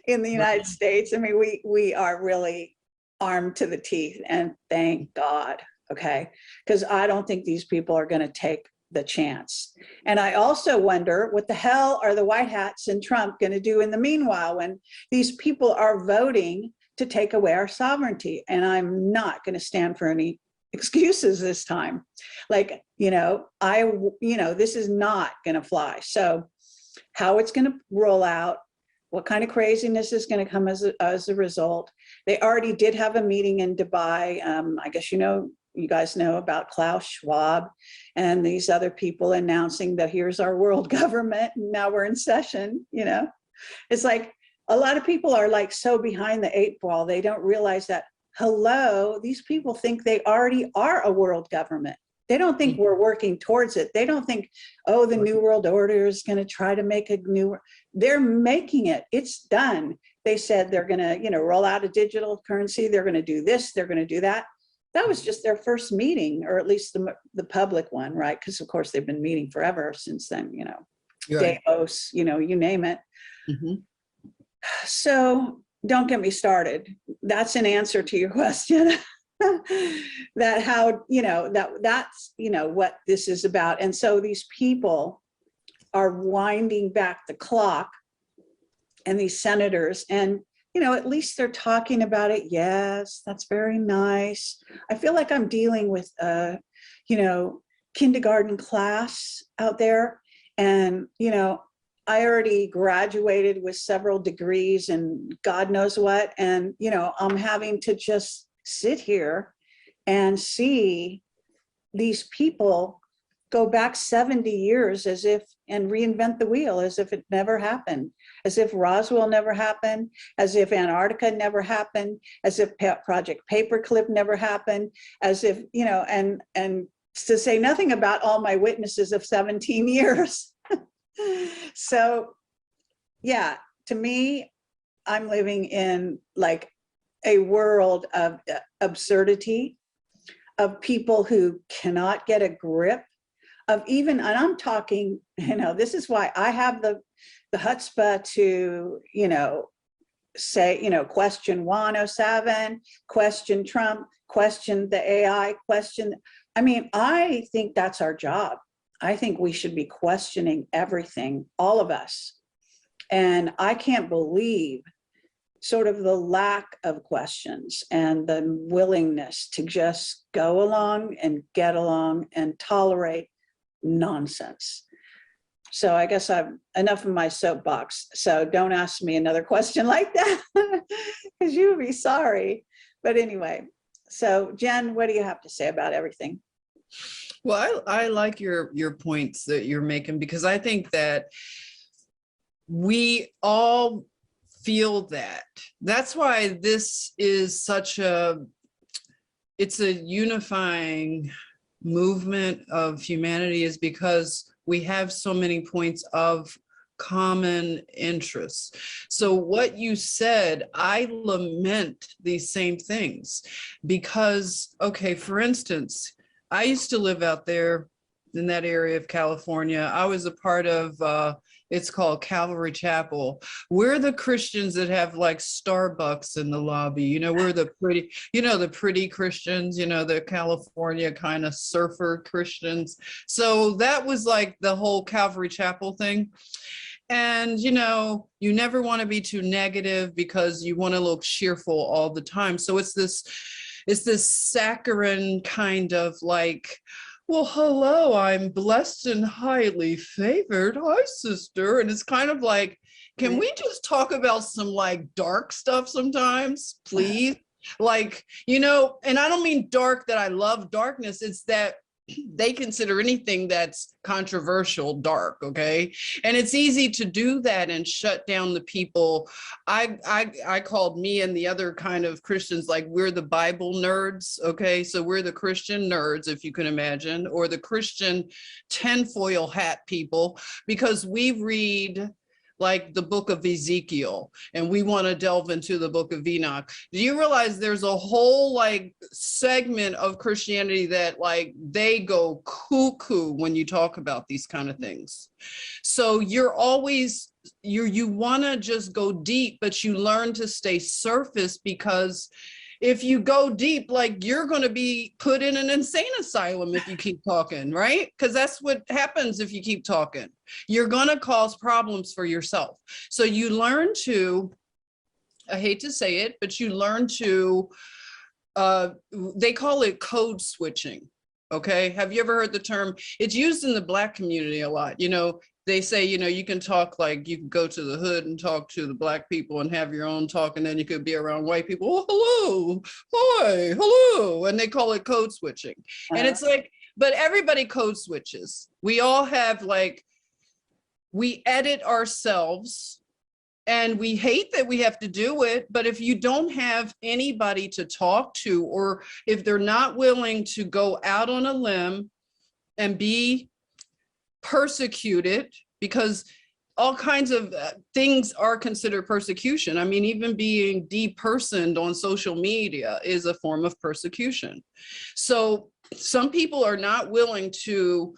[SPEAKER 1] in the United States? I mean, we are really armed to the teeth, and thank God, okay? Because I don't think these people are going to take the chance. And I also wonder, what the hell are the white hats and Trump going to do in the meanwhile when these people are voting to take away our sovereignty? And I'm not going to stand for any excuses this time. Like, this is not going to fly. So how it's going to roll out, what kind of craziness is going to come as a result. They already did have a meeting in Dubai. I guess you guys know about Klaus Schwab and these other people announcing that here's our world government, and now we're in session. It's like a lot of people are like so behind the 8 ball, they don't realize that, hello, these people think they already are a world government. They don't think we're working towards it. They don't think, oh, the New World Order is going to try to make a new, they're making it. It's done. They said they're going to, roll out a digital currency. They're going to do this. They're going to do that. That was just their first meeting, or at least the public one, right? Because of course they've been meeting forever since then,
[SPEAKER 3] Right.
[SPEAKER 1] Davos, you name it. Mm-hmm. So don't get me started. That's an answer to your question. That how, that's, what this is about. And so these people are winding back the clock, and these senators, and, at least they're talking about it. Yes, that's very nice. I feel like I'm dealing with, kindergarten class out there. And, I already graduated with several degrees and God knows what. And, I'm having to just sit here and see these people go back 70 years and reinvent the wheel as if it never happened, as if Roswell never happened, as if Antarctica never happened, as if Project Paperclip never happened, as if, and to say nothing about all my witnesses of 17 years. So, yeah, to me, I'm living in like a world of absurdity, of people who cannot get a grip of even, and I'm talking, this is why I have the chutzpah to, say, question 107, question Trump, question the AI, I think that's our job. I think we should be questioning everything, all of us. And I can't believe sort of the lack of questions and the willingness to just go along and get along and tolerate nonsense. So I guess I'm enough of my soapbox. So don't ask me another question like that because you would be sorry. But anyway, so Jen, what do you have to say about everything?
[SPEAKER 3] Well, I like your points that you're making, because I think that we all feel that. That's why this is it's a unifying movement of humanity, is because we have so many points of common interests. So what you said, I lament these same things because, okay, for instance, I used to live out there in that area of California. I was a part of, it's called Calvary Chapel. We're the Christians that have like Starbucks in the lobby. We're the pretty Christians, the California kind of surfer Christians. So that was like the whole Calvary Chapel thing. And, you never want to be too negative because you want to look cheerful all the time. So it's this saccharine kind of like, well, hello, I'm blessed and highly favored. Hi, sister. And it's kind of like, can we just talk about some like dark stuff sometimes, please? Like, you know, and I don't mean dark that I love darkness. It's that they consider anything that's controversial dark, okay? And it's easy to do that and shut down the people. I called me and the other kind of Christians, like, we're the Bible nerds, okay? So we're the Christian nerds, if you can imagine, or the Christian tinfoil hat people, because we read like the book of Ezekiel, and we want to delve into the book of Enoch. Do you realize there's a whole like segment of Christianity that like they go cuckoo when you talk about these kind of things? So you're always, you want to just go deep, but you learn to stay surface, because if you go deep, like, you're going to be put in an insane asylum if you keep talking, right? Because that's what happens if you keep talking. You're going to cause problems for yourself. So you learn to, I hate to say it, but you learn to, they call it code switching. Okay. Have you ever heard the term? It's used in the Black community a lot. You know, they say, you know, you can talk, like, you can go to the hood and talk to the Black people and have your own talk, and then you could be around white people. Oh, hello, hi, hello. And they call it code switching. And it's like, but everybody code switches. We all have, like, we edit ourselves, and we hate that we have to do it. But if you don't have anybody to talk to, or if they're not willing to go out on a limb and be persecuted, because all kinds of things are considered persecution. I mean, even being depersoned on social media is a form of persecution. So some people are not willing to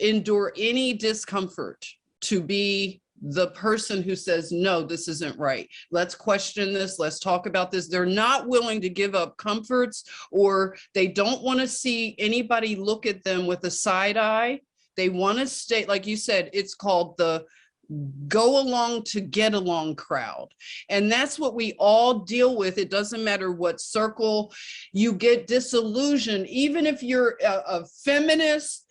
[SPEAKER 3] endure any discomfort to be the person who says, no, this isn't right. Let's question this. Let's talk about this. They're not willing to give up comforts, or they don't want to see anybody look at them with a side eye. They want to stay, like you said, it's called the go along to get along crowd. And that's what we all deal with. It doesn't matter what circle you get disillusioned. Even if you're a feminist,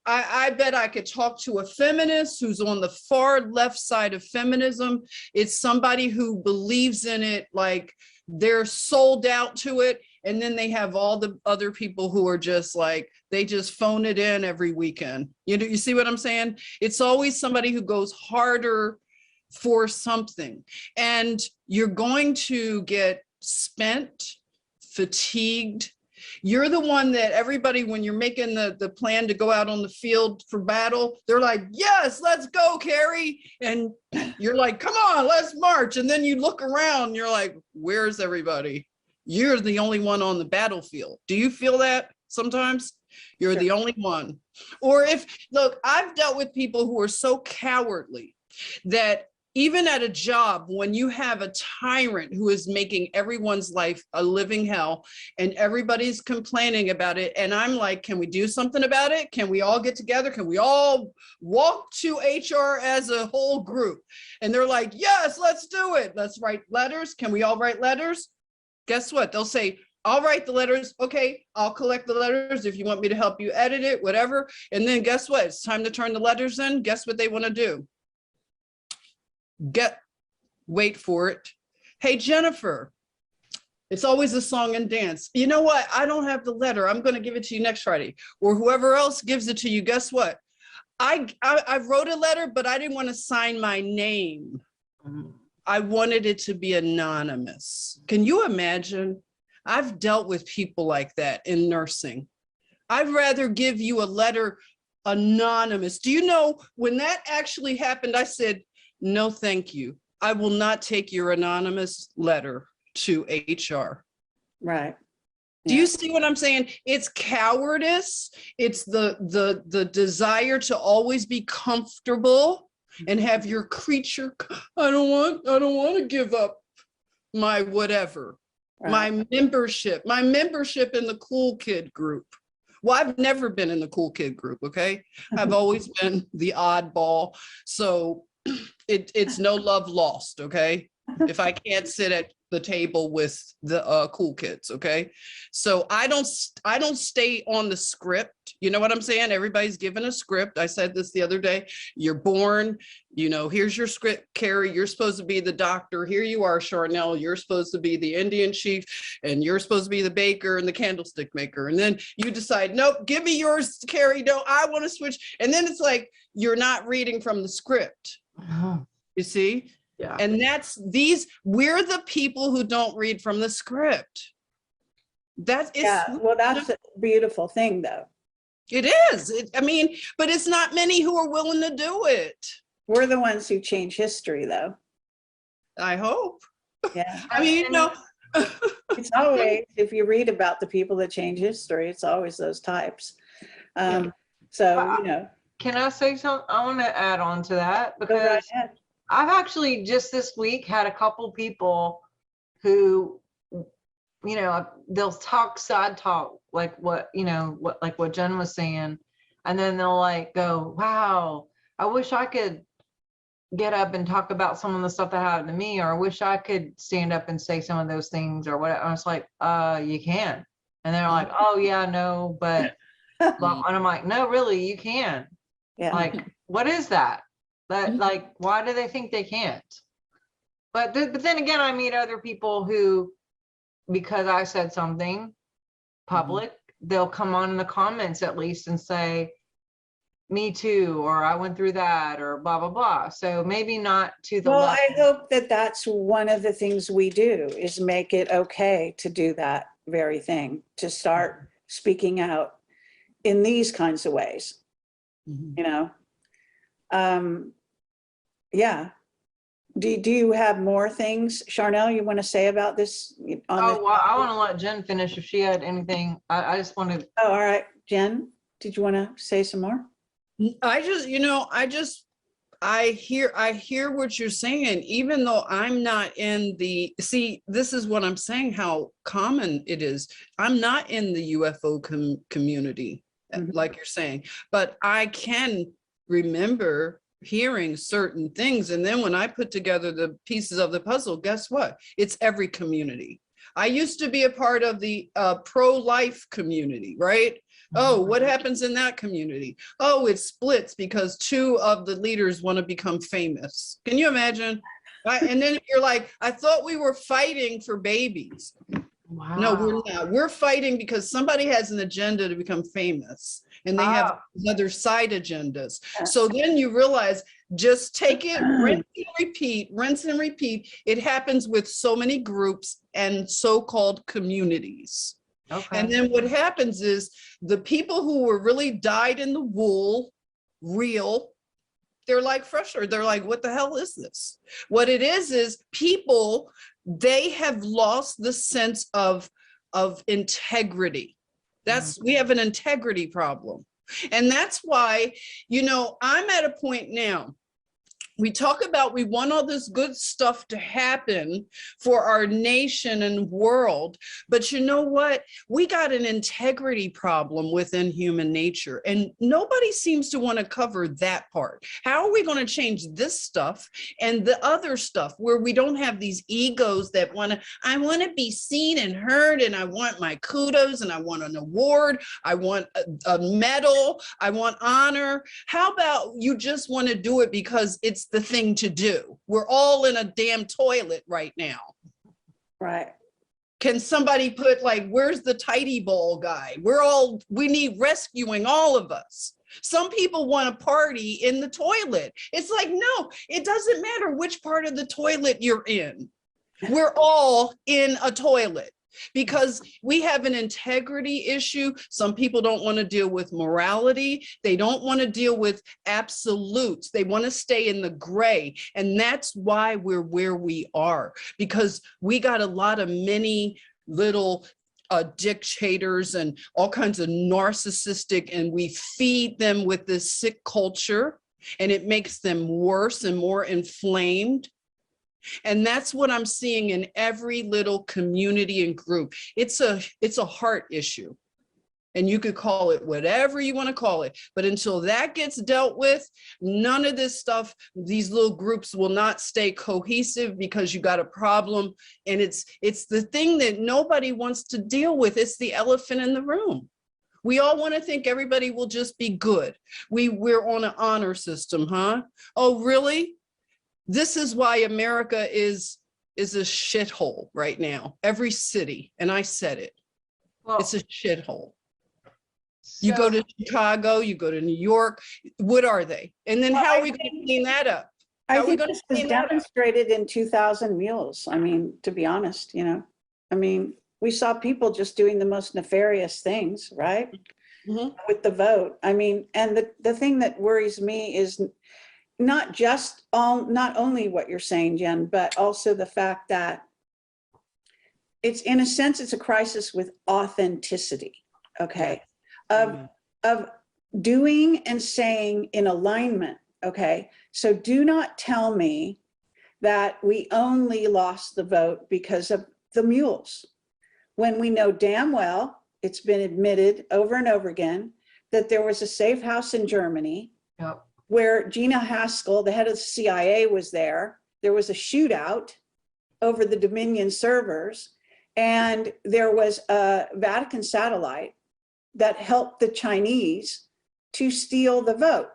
[SPEAKER 3] I bet I could talk to a feminist who's on the far left side of feminism. It's somebody who believes in it, like they're sold out to it. And then they have all the other people who are just like, they just phone it in every weekend. You know, you see what I'm saying? It's always somebody who goes harder for something. And you're going to get spent, fatigued. You're the one that everybody, when you're making the plan to go out on the field for battle, they're like, yes, let's go, Kerry. And you're like, come on, let's march. And then you look around and you're like, where's everybody? You're the only one on the battlefield. Do you feel that sometimes? You're
[SPEAKER 1] Sure.
[SPEAKER 3] the only one. Or if, look, I've dealt with people who are so cowardly that even at a job, when you have a tyrant who is making everyone's life a living hell and everybody's complaining about it, and I'm like, can we do something about it? Can we all get together? Can we all walk to HR as a whole group? And they're like, yes, let's do it. Let's write letters. Can we all write letters? Guess what? They'll say, I'll write the letters. Okay, I'll collect the letters if you want me to help you edit it, whatever. And then guess what? It's time to turn the letters in. Guess what they want to do? Wait for it. Hey, Jennifer, it's always a song and dance. You know what? I don't have the letter. I'm going to give it to you next Friday. Or whoever else gives it to you. Guess what? I wrote a letter, but I didn't want to sign my name. I wanted it to be anonymous. Can you imagine? I've dealt with people like that in nursing. I'd rather give you a letter anonymous. Do you know when that actually happened, I said, no, thank you. I will not take your anonymous letter to HR.
[SPEAKER 1] Right.
[SPEAKER 3] Do you see what I'm saying? It's cowardice. It's the desire to always be comfortable and have your creature. I don't want to give up my whatever,
[SPEAKER 1] Right.
[SPEAKER 3] my membership in the cool kid group. Well, I've never been in the cool kid group. Okay. I've always been the oddball. So it's no love lost. Okay. if I can't sit at the table with the cool kids. Okay. So I don't stay on the script. You know what I'm saying? Everybody's given a script. I said this the other day. You're born, you know, here's your script, Kerry. You're supposed to be the doctor. Here you are, Sharnael. You're supposed to be the Indian chief, and you're supposed to be the baker and the candlestick maker. And then you decide, nope, give me yours, Kerry. No, I want to switch. And then it's like, you're not reading from the script. You see?
[SPEAKER 2] Yeah.
[SPEAKER 3] And we're the people who don't read from the script. That is,
[SPEAKER 1] Yeah, well, that's a beautiful thing, though.
[SPEAKER 3] it is. I mean, but it's not many who are willing to do it.
[SPEAKER 1] We're the ones who change history, though.
[SPEAKER 3] I hope.
[SPEAKER 1] Yeah.
[SPEAKER 3] I mean, you know,
[SPEAKER 1] It's always, if you read about the people that change history, it's always those types. So, you know.
[SPEAKER 2] Can I say something? I want to add on to that,
[SPEAKER 1] Go right
[SPEAKER 2] because
[SPEAKER 1] ahead.
[SPEAKER 2] I've actually just this week had a couple people who, you know, they'll talk side talk, like what, you know, like what Jen was saying. And then they'll like go, wow, I wish I could get up and talk about some of the stuff that happened to me, or I wish I could stand up and say some of those things or whatever. I was like, you can. And they're like, oh yeah, no, but, and I'm like, no, really, you can.
[SPEAKER 1] Yeah.
[SPEAKER 2] Like, what is that? That, like, why do they think they can't? But then again, I meet other people who, because I said something public, they'll come on in the comments at least and say, me too, or I went through that, or blah, blah, blah. So maybe not to the
[SPEAKER 1] Well,
[SPEAKER 2] level.
[SPEAKER 1] I hope that that's one of the things we do, is make it okay to do that very thing, to start speaking out in these kinds of ways, you know? Yeah. Do you have more things, Sharnael, you want to say about this?
[SPEAKER 2] Oh, well, I want to let Jen finish if she had anything. I just wanted.
[SPEAKER 1] Oh, all right. Jen, did you want to say some more?
[SPEAKER 3] I just, you know, I hear what you're saying, even though I'm not in see, this is what I'm saying, how common it is. I'm not in the UFO community, like you're saying, but I can remember hearing certain things. And then when I put together the pieces of the puzzle, guess what? It's every community. I used to be a part of the pro-life community, right? Oh, what happens in that community? Oh, it splits because two of the leaders want to become famous. Can you imagine? And then you're like, I thought we were fighting for babies.
[SPEAKER 2] Wow.
[SPEAKER 3] No, we're not. We're fighting because somebody has an agenda to become famous, and they have other side agendas. So then you realize, just take it, rinse and repeat. It happens with so many groups and so-called communities.
[SPEAKER 2] Okay.
[SPEAKER 3] And then what happens is the people who were really dyed in the wool, real, they're like frustrated. They're like, what the hell is this? What it is people, they have lost the sense of integrity. We have an integrity problem. And that's why, you know, I'm at a point now. We talk about, we want all this good stuff to happen for our nation and world, but you know what? We got an integrity problem within human nature, and nobody seems to want to cover that part. How are we going to change this stuff and the other stuff where we don't have these egos that I want to be seen and heard, and I want my kudos, and I want an award, I want a medal, I want honor. How about you just want to do it because it's the thing to do? We're all in a damn toilet right now.
[SPEAKER 1] Right.
[SPEAKER 3] Can somebody put, like, where's the tidy ball guy? We need rescuing, all of us. Some people want to party in the toilet. It's like, no, it doesn't matter which part of the toilet you're in. We're all in a toilet. Because we have an integrity issue. Some people don't want to deal with morality. They don't want to deal with absolutes. They want to stay in the gray. And that's why we're where we are, because we got a lot of many little dictators and all kinds of narcissistic, and we feed them with this sick culture, and it makes them worse and more inflamed. And that's what I'm seeing in every little community and group. It's a heart issue. And you could call it whatever you want to call it. But until that gets dealt with, none of this stuff, these little groups will not stay cohesive because you got a problem. And it's the thing that nobody wants to deal with. It's the elephant in the room. We all want to think everybody will just be good. We're on an honor system, huh? Oh, really? This is why America is a shithole right now. Every city, and I said it.
[SPEAKER 2] Well,
[SPEAKER 3] it's a shithole. You go to Chicago, you go to New York, what are they? And then how are we going to clean that up?
[SPEAKER 1] I think this was demonstrated in 2000 Mules. I mean, to be honest, you know, I mean, we saw people just doing the most nefarious things, right?
[SPEAKER 3] Mm-hmm.
[SPEAKER 1] With the vote. I mean, and the thing that worries me is not only what you're saying, Jen, but also the fact that it's, in a sense, it's a crisis with authenticity, okay?
[SPEAKER 3] Yeah.
[SPEAKER 1] Of doing and saying in alignment, okay? So do not tell me that we only lost the vote because of the mules, when we know damn well, it's been admitted over and over again, that there was a safe house in Germany.
[SPEAKER 2] Yep.
[SPEAKER 1] Where Gina Haskell, the head of the CIA, was there. There was a shootout over the Dominion servers, and there was a Vatican satellite that helped the Chinese to steal the vote.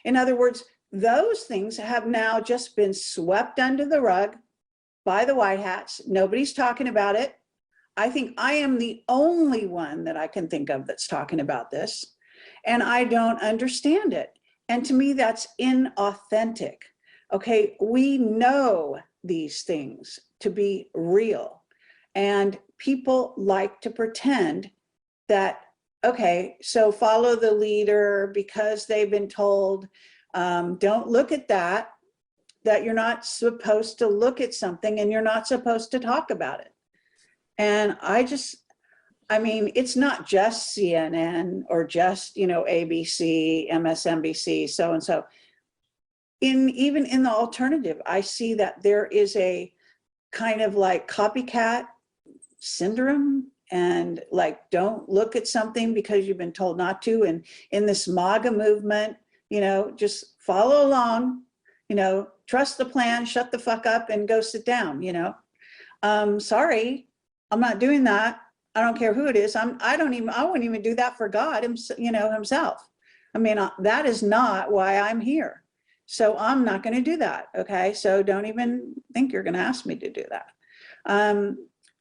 [SPEAKER 1] In other words, those things have now just been swept under the rug by the white hats. Nobody's talking about it. I think I am the only one that I can think of that's talking about this, and I don't understand it. And to me, that's inauthentic. Okay, we know these things to be real, and people like to pretend that, okay, so follow the leader because they've been told, don't look at that you're not supposed to look at something and you're not supposed to talk about it. And I mean, it's not just CNN or just, you know, ABC, MSNBC, so-and-so. Even in the alternative, I see that there is a kind of like copycat syndrome, and like, don't look at something because you've been told not to. And in this MAGA movement, you know, just follow along, you know, trust the plan, shut the fuck up and go sit down, you know. Sorry, I'm not doing that. I don't care who it is. I wouldn't even do that for God, you know, himself. I mean, that is not why I'm here. So I'm not going to do that. Okay. So don't even think you're going to ask me to do that.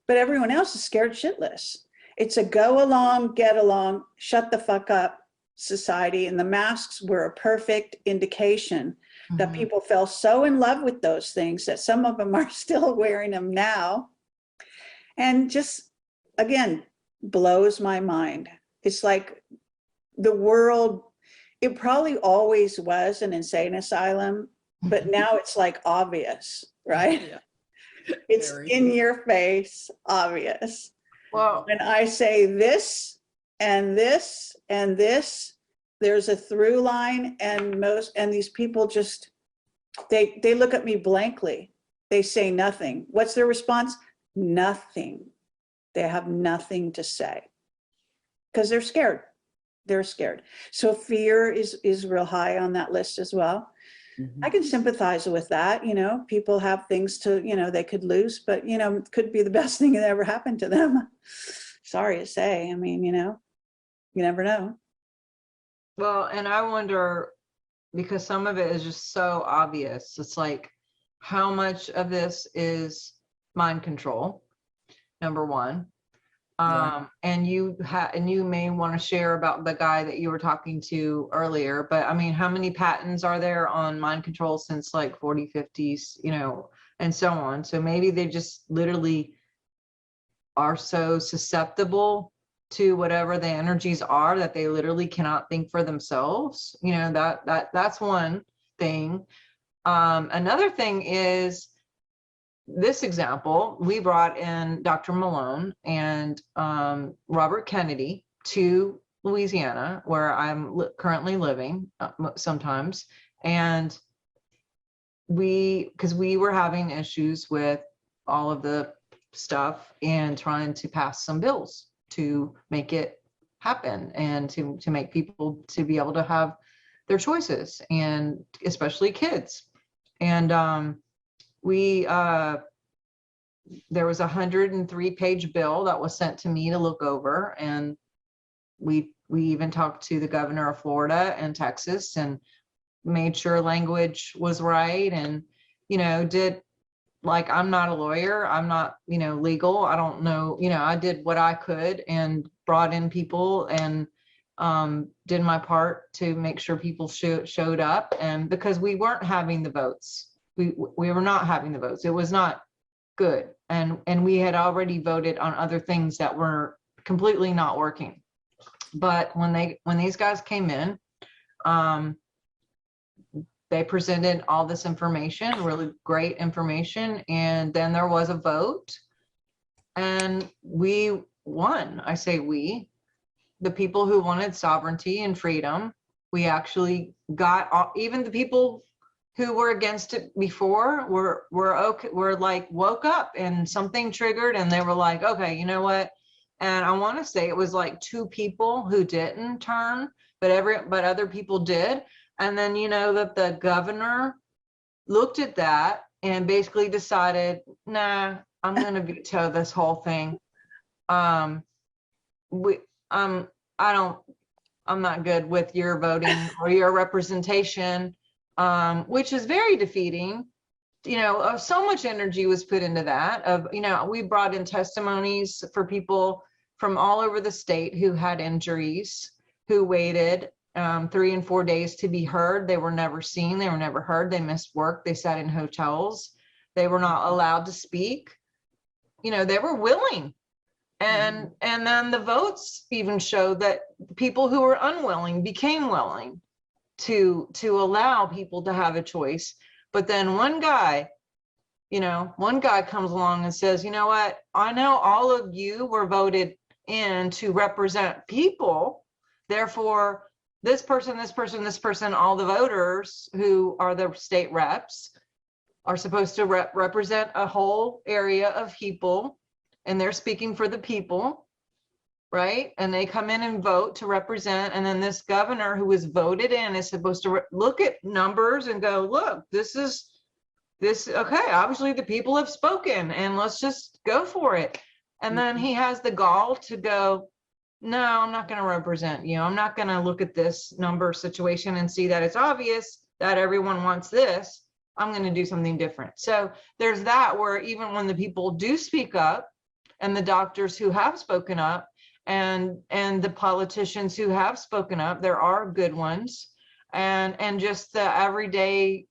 [SPEAKER 1] But everyone else is scared shitless. It's a go along, get along, shut the fuck up society. And the masks were a perfect indication that people fell so in love with those things that some of them are still wearing them now. And just, again, blows my mind. It's like the world, it probably always was an insane asylum, but now it's like obvious, right?
[SPEAKER 3] Yeah.
[SPEAKER 1] It's
[SPEAKER 3] Very.
[SPEAKER 1] in your face, obvious.
[SPEAKER 2] Well,
[SPEAKER 1] When I say this and this and this, there's a through line, and these people just, they look at me blankly. They say nothing. What's their response? Nothing. They have nothing to say because they're scared. They're scared. So fear is real high on that list as well. I can sympathize with that. You know, people have things to, you know, they could lose, but, you know, it could be the best thing that ever happened to them. Sorry to say. I mean, you know, you never know.
[SPEAKER 2] well, and I wonder, because some of it is just so obvious. It's like, how much of this is mind control? Number one.
[SPEAKER 3] Right.
[SPEAKER 2] And you may want to share about the guy that you were talking to earlier, but I mean, how many patents are there on mind control since like 40, 50s, you know, and so on. So maybe they just literally are so susceptible to whatever the energies are that they literally cannot think for themselves. You know, that's one thing. Another thing is, this example, we brought in Dr. Malone and Robert Kennedy to Louisiana, where I'm currently living sometimes. And because we were having issues with all of the stuff and trying to pass some bills to make it happen, and to make people to be able to have their choices, and especially kids. And there was a 103-page bill that was sent to me to look over, and we even talked to the governor of Florida and Texas and made sure language was right, and did, like, I'm not a lawyer, I'm not legal, I don't know, I did what I could and brought in people and did my part to make sure people showed up. And because we weren't having the votes, we were not having the votes, it was not good, and we had already voted on other things that were completely not working. But when these guys came in, they presented all this information, really great information, and then there was a vote, and we won. I say we, the people who wanted sovereignty and freedom. We actually got even the people who were against it before were okay, were like woke up, and something triggered, and they were like, okay, you know what? And I want to say it was like 2 people who didn't turn, but other people did. And then that the governor looked at that and basically decided, nah, I'm going to veto this whole thing. I'm not good with your voting or your representation, which is very defeating. So much energy was put into that. We brought in testimonies for people from all over the state who had injuries, who waited 3 and 4 days to be heard. They were never seen, they were never heard, they missed work, they sat in hotels, they were not allowed to speak. They were willing. And then the votes even showed that people who were unwilling became willing to allow people to have a choice. But then one guy comes along and says, you know what, I know all of you were voted in to represent people, therefore this person, all the voters who are the state reps are supposed to represent a whole area of people, and they're speaking for the people, right? And they come in and vote to represent, and then this governor who was voted in is supposed to look at numbers and go, look, this, okay, obviously the people have spoken, and let's just go for it. And then he has the gall to go, no, I'm not going to represent you. I'm not going to look at this number situation and see that it's obvious that everyone wants this. I'm going to do something different. So there's that, where even when the people do speak up, and the doctors who have spoken up, and the politicians who have spoken up, there are good ones, and just the everyday,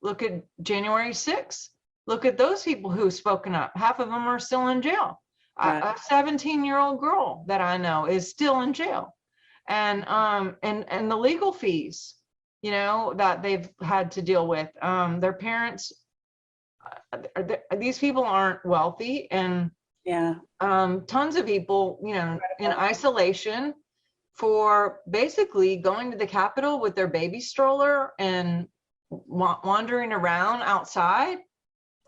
[SPEAKER 2] look at January 6th. Look at those people who've spoken up. Half of them are still in jail. Right. A 17-year-old girl that I know is still in jail, and the legal fees, that they've had to deal with. Their parents, these people aren't wealthy, and tons of people, in isolation for basically going to the Capitol with their baby stroller and wandering around outside.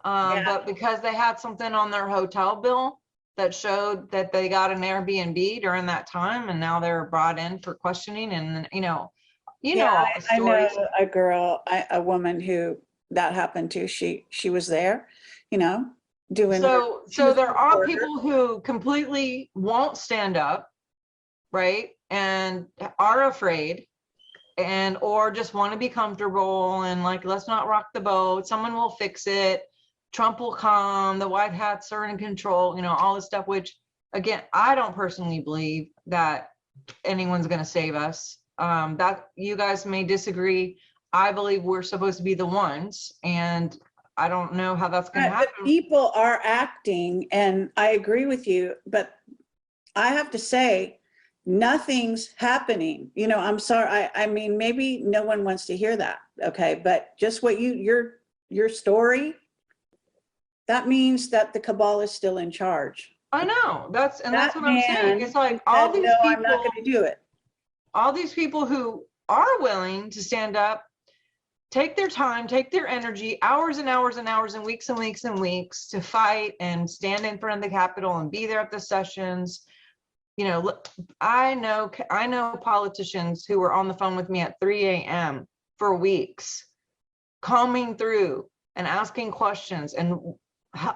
[SPEAKER 2] But because they had something on their hotel bill that showed that they got an Airbnb during that time, and now they're brought in for questioning, and all the stories.
[SPEAKER 1] I know a girl, a woman who that happened to. She was there, doing.
[SPEAKER 2] So there are people who completely won't stand up, right, and are afraid, and or just want to be comfortable and like, let's not rock the boat. Someone will fix it. Trump will come, the white hats are in control, all this stuff, which again, I don't personally believe that anyone's going to save us. That you guys may disagree. I believe we're supposed to be the ones, and I don't know how that's going to happen.
[SPEAKER 1] The people are acting, and I agree with you, but I have to say, nothing's happening. I'm sorry. I mean, maybe no one wants to hear that. Okay. But just what your story, that means that the cabal is still in charge.
[SPEAKER 2] I know, that's what I'm saying. It's like all these people,
[SPEAKER 1] I'm not going to do it.
[SPEAKER 2] All these people who are willing to stand up, take their time, take their energy, hours and hours and hours and weeks and weeks and weeks to fight and stand in front of the Capitol and be there at the sessions, you know, I know politicians who were on the phone with me at 3 a.m. for weeks, combing through and asking questions, and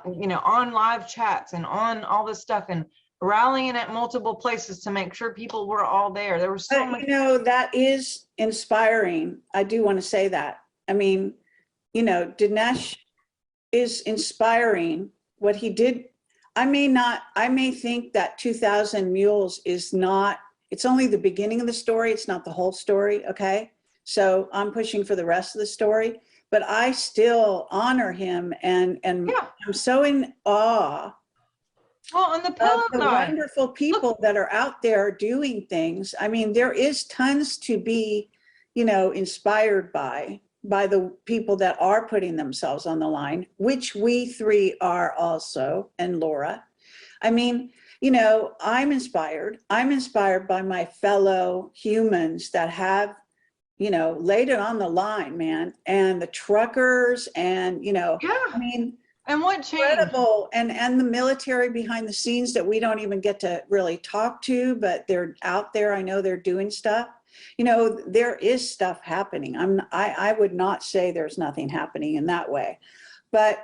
[SPEAKER 2] you know, on live chats and on all this stuff, and rallying at multiple places to make sure people were all there. There was so much.
[SPEAKER 1] You know, that is inspiring. I do want to say that. I mean, you know, Dinesh is inspiring. What he did, I may think that 2,000 Mules is not, it's only the beginning of the story. It's not the whole story, okay? So I'm pushing for the rest of the story, but I still honor him, and
[SPEAKER 2] Yeah.
[SPEAKER 1] I'm so in awe
[SPEAKER 2] Well, and the
[SPEAKER 1] of
[SPEAKER 2] pillow
[SPEAKER 1] the
[SPEAKER 2] guy.
[SPEAKER 1] wonderful people that are out there doing things. I mean, there is tons to be, you know, inspired by the people that are putting themselves on the line, which we three are also, and Laura. I mean, you know, I'm inspired. I'm inspired by my fellow humans that have, you know, laid it on the line, man, and the truckers, and, you know,
[SPEAKER 2] Yeah.
[SPEAKER 1] I mean,
[SPEAKER 2] And what changed?
[SPEAKER 1] incredible, and the military behind the scenes that we don't even get to really talk to, but they're out there. I know they're doing stuff. You know, there is stuff happening. I would not say there's nothing happening in that way, but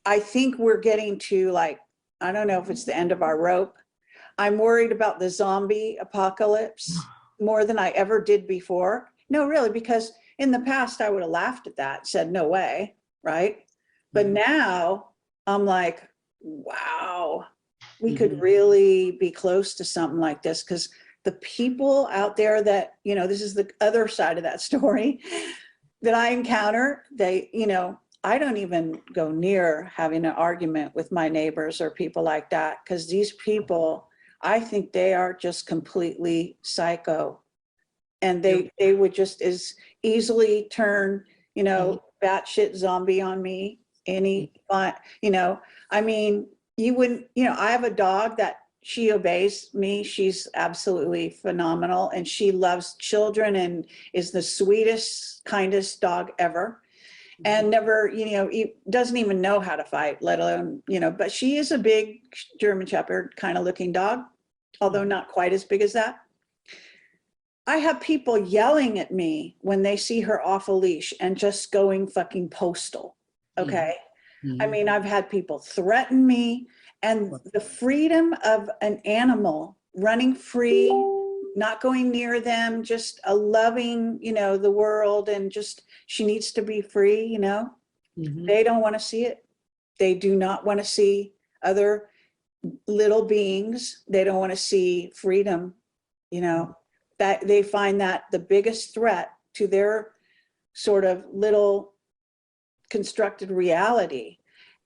[SPEAKER 1] I think we're getting to, like, I don't know if it's the end of our rope. I'm worried about the zombie apocalypse more than I ever did before. No, really, because in the past I would have laughed at that, said no way, right? But now I'm like, wow, we could really be close to something like this, because the people out there that, you know, this is the other side of that story that I encounter, they, you know, I don't even go near having an argument with my neighbors or people like that, because these people, I think they are just completely psycho, and they would just as easily turn, you know, batshit zombie on me. You know, I mean, you wouldn't, you know, I have a dog that she obeys me. She's absolutely phenomenal, and she loves children and is the sweetest, kindest dog ever. And never, you know, doesn't even know how to fight, let alone, you know, but she is a big German Shepherd kind of looking dog, although not quite as big as that. I have people yelling at me when they see her off a leash and just going fucking postal. Okay. I mean, I've had people threaten me, and the freedom of an animal running free, not going near them, just a loving, you know, the world, and just, she needs to be free, you know, they don't want to see it. They do not want to see other little beings. They don't want to see freedom, you know, that they find that the biggest threat to their sort of little constructed reality.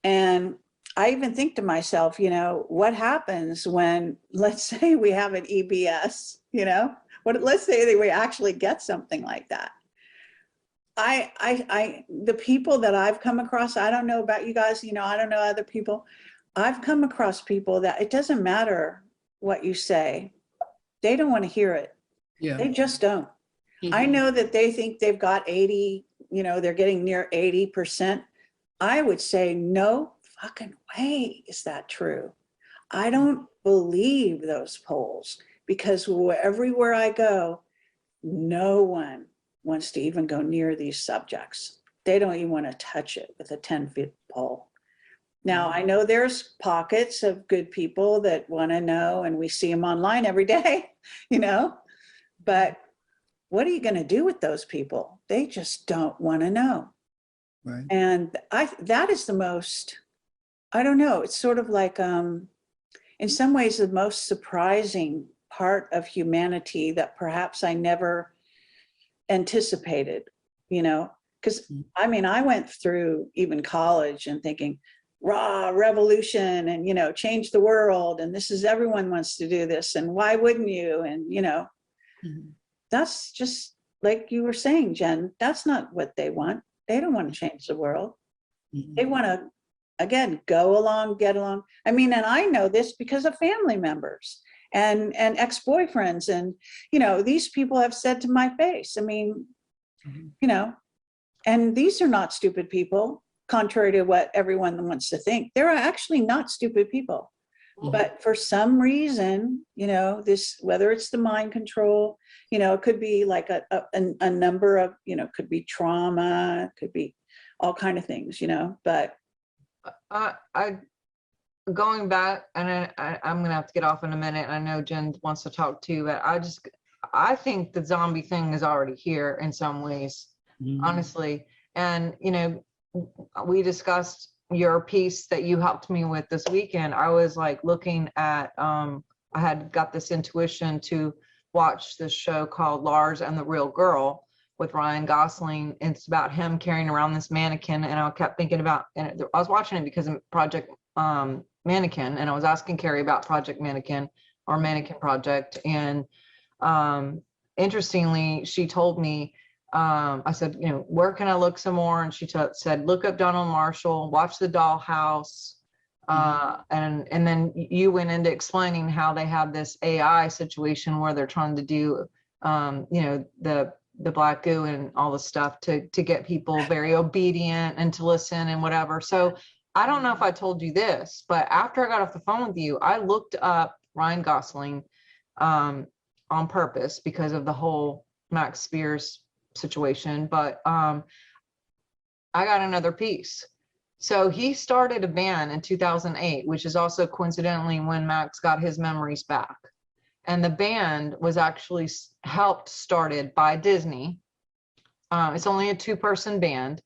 [SPEAKER 1] And I even think to myself, you know, what happens when, let's say we have an EBS, you know, let's say that we actually get something like that. The people that I've come across, I don't know about you guys, you know, I don't know other people. I've come across people that it doesn't matter what you say. They don't want to hear it.
[SPEAKER 3] Yeah.
[SPEAKER 1] They just don't. I know that they think they've got 80, you know, they're getting near 80%. I would say, no fucking way is that true. I don't believe those polls, because everywhere I go, no one wants to even go near these subjects. They don't even want to touch it with a 10-foot pole. Now, I know there's pockets of good people that want to know, and we see them online every day, you know, but what are you going to do with those people? They just don't want to know.
[SPEAKER 3] Right.
[SPEAKER 1] And that is the most, I don't know, it's sort of like, in some ways, the most surprising part of humanity that perhaps I never anticipated, you know, because I mean, I went through even college and thinking, raw revolution, and, you know, change the world, and this is, everyone wants to do this, and why wouldn't you? And, you know, that's just like you were saying, Jen, that's not what they want. They don't want to change the world. They want to, again, go along, get along. I mean, and I know this because of family members and ex-boyfriends, and, you know, these people have said to my face, I mean, you know, and these are not stupid people, contrary to what everyone wants to think. They're actually not stupid people. But for some reason, this, whether it's the mind control, it could be like a number of, could be trauma, could be all kind of things, but.
[SPEAKER 2] I going back, and I'm gonna have to get off in a minute. I know Jen wants to talk too, but I think the zombie thing is already here in some ways, honestly. And we discussed your piece that you helped me with this weekend. I was like looking at I had got this intuition to watch this show called Lars and the Real Girl with Ryan Gosling. It's about him carrying around this mannequin, and I kept thinking about, and I was watching it because of Project Mannequin, and I was asking Kerry about Project Mannequin or Mannequin Project, and interestingly, she told me, I said, where can I look some more? And she said, look up Donald Marshall, watch The Dollhouse. And then you went into explaining how they have this AI situation where they're trying to do, the black goo and all the stuff to get people very obedient and to listen and whatever. So I don't know if I told you this, but after I got off the phone with you, I looked up Ryan Gosling on purpose because of the whole Max Spears situation. But I got another piece. So he started a band in 2008, which is also coincidentally when Max got his memories back. And the band was actually started by Disney. It's only a 2-person band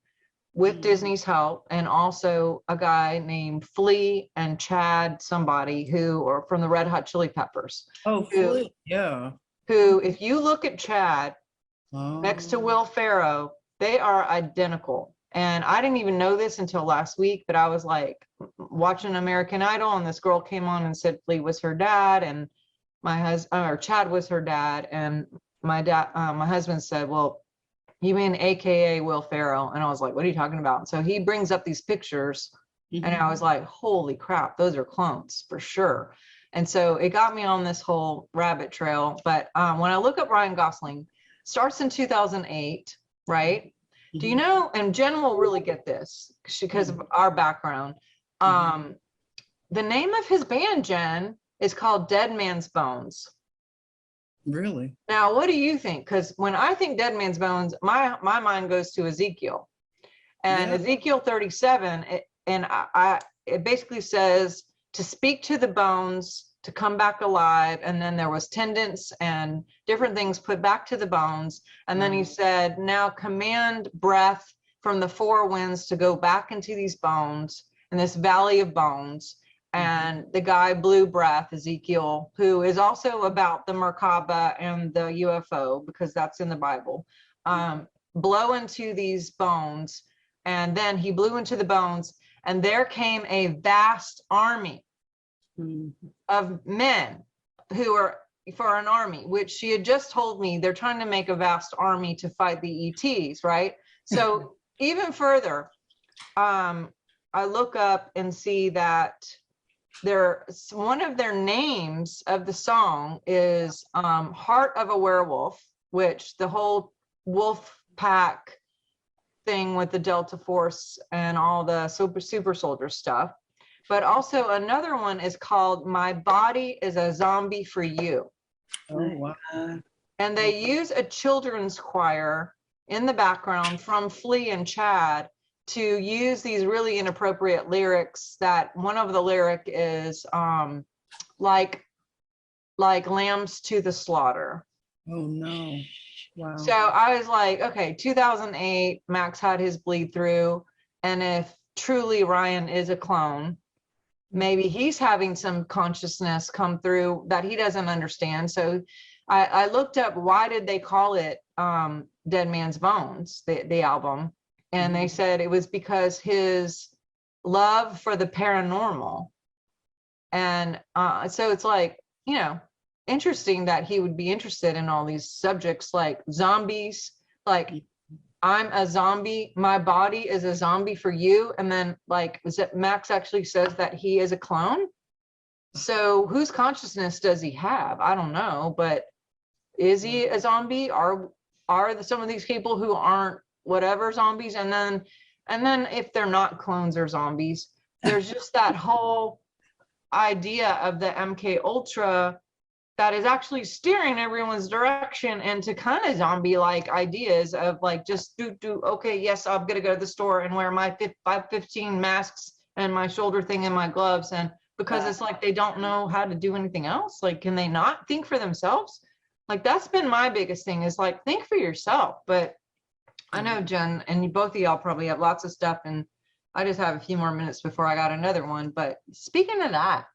[SPEAKER 2] with Disney's help, and also a guy named Flea and Chad somebody who are from the Red Hot Chili Peppers.
[SPEAKER 3] Oh, Flea, yeah.
[SPEAKER 2] Who, if you look at Chad next to Will Ferrell, they are identical. And I didn't even know this until last week, but I was like watching American Idol, and this girl came on and said Flea was her dad, and Chad was her dad, and my husband said, well, you mean AKA Will Ferrell? And I was like, what are you talking about? And so he brings up these pictures, and I was like, holy crap, those are clones for sure. And so it got me on this whole rabbit trail. But when I look up Ryan Gosling, starts in 2008, right? Do you know, and Jen will really get this because of our background. The name of his band, Jen, is called Dead Man's Bones.
[SPEAKER 3] Really?
[SPEAKER 2] Now, what do you think? Because when I think Dead Man's Bones, my mind goes to Ezekiel. And Ezekiel 37, it basically says to speak to the bones, to come back alive. And then there was tendons and different things put back to the bones. And then he said, now command breath from the 4 winds to go back into these bones in this valley of bones. And the guy blew breath, Ezekiel, who is also about the Merkaba and the UFO, because that's in the Bible, blow into these bones. And then he blew into the bones, and there came a vast army of men who are for an army, which she had just told me they're trying to make a vast army to fight the ETs, right? So even further, I look up and see that one of their names of the song is Heart of a Werewolf, which the whole wolf pack thing with the Delta Force and all the super soldier stuff. But also another one is called My Body is a Zombie for You.
[SPEAKER 3] Oh, wow.
[SPEAKER 2] And they use a children's choir in the background from Flea and Chad to use these really inappropriate lyrics. That one of the lyric is like lambs to the slaughter.
[SPEAKER 3] Oh no. Wow.
[SPEAKER 2] So I was like, okay, 2008, Max had his bleed through. And if truly Ryan is a clone, maybe he's having some consciousness come through that he doesn't understand. So I looked up, why did they call it Dead Man's Bones, the album? And they said it was because his love for the paranormal. And so it's like, interesting that he would be interested in all these subjects like zombies, like I'm a zombie, my body is a zombie for you. And then like, is it Max actually says that he is a clone? So whose consciousness does he have? I don't know, but is he a zombie? Are some of these people who aren't whatever zombies? And then if they're not clones or zombies, there's just that whole, idea of the MK Ultra that is actually steering everyone's direction, and to kind of zombie-like ideas of like, just okay, yes, I'm gonna go to the store and wear my 515 masks and my shoulder thing and my gloves, and because it's like they don't know how to do anything else. Like, can they not think for themselves? Like, that's been my biggest thing, is like, think for yourself. But I know Jen and both of y'all probably have lots of stuff, and I just have a few more minutes before I got another one. But speaking of that,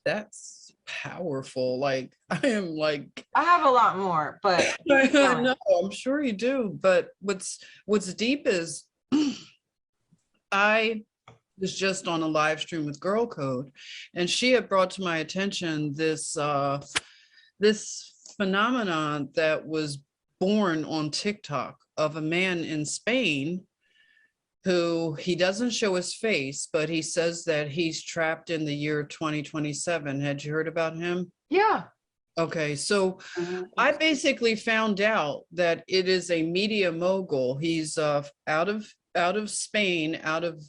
[SPEAKER 3] that's powerful. Like, I am like,
[SPEAKER 2] I have a lot more, but
[SPEAKER 3] I know, I'm sure you do. But what's deep is I was just on a live stream with Girl Code, and she had brought to my attention this this phenomenon that was born on TikTok of a man in Spain who, he doesn't show his face, but he says that he's trapped in the year 2027. Had you heard about him?
[SPEAKER 2] yeah.
[SPEAKER 3] Okay, so I basically found out that it is a media mogul. He's out of Spain, out of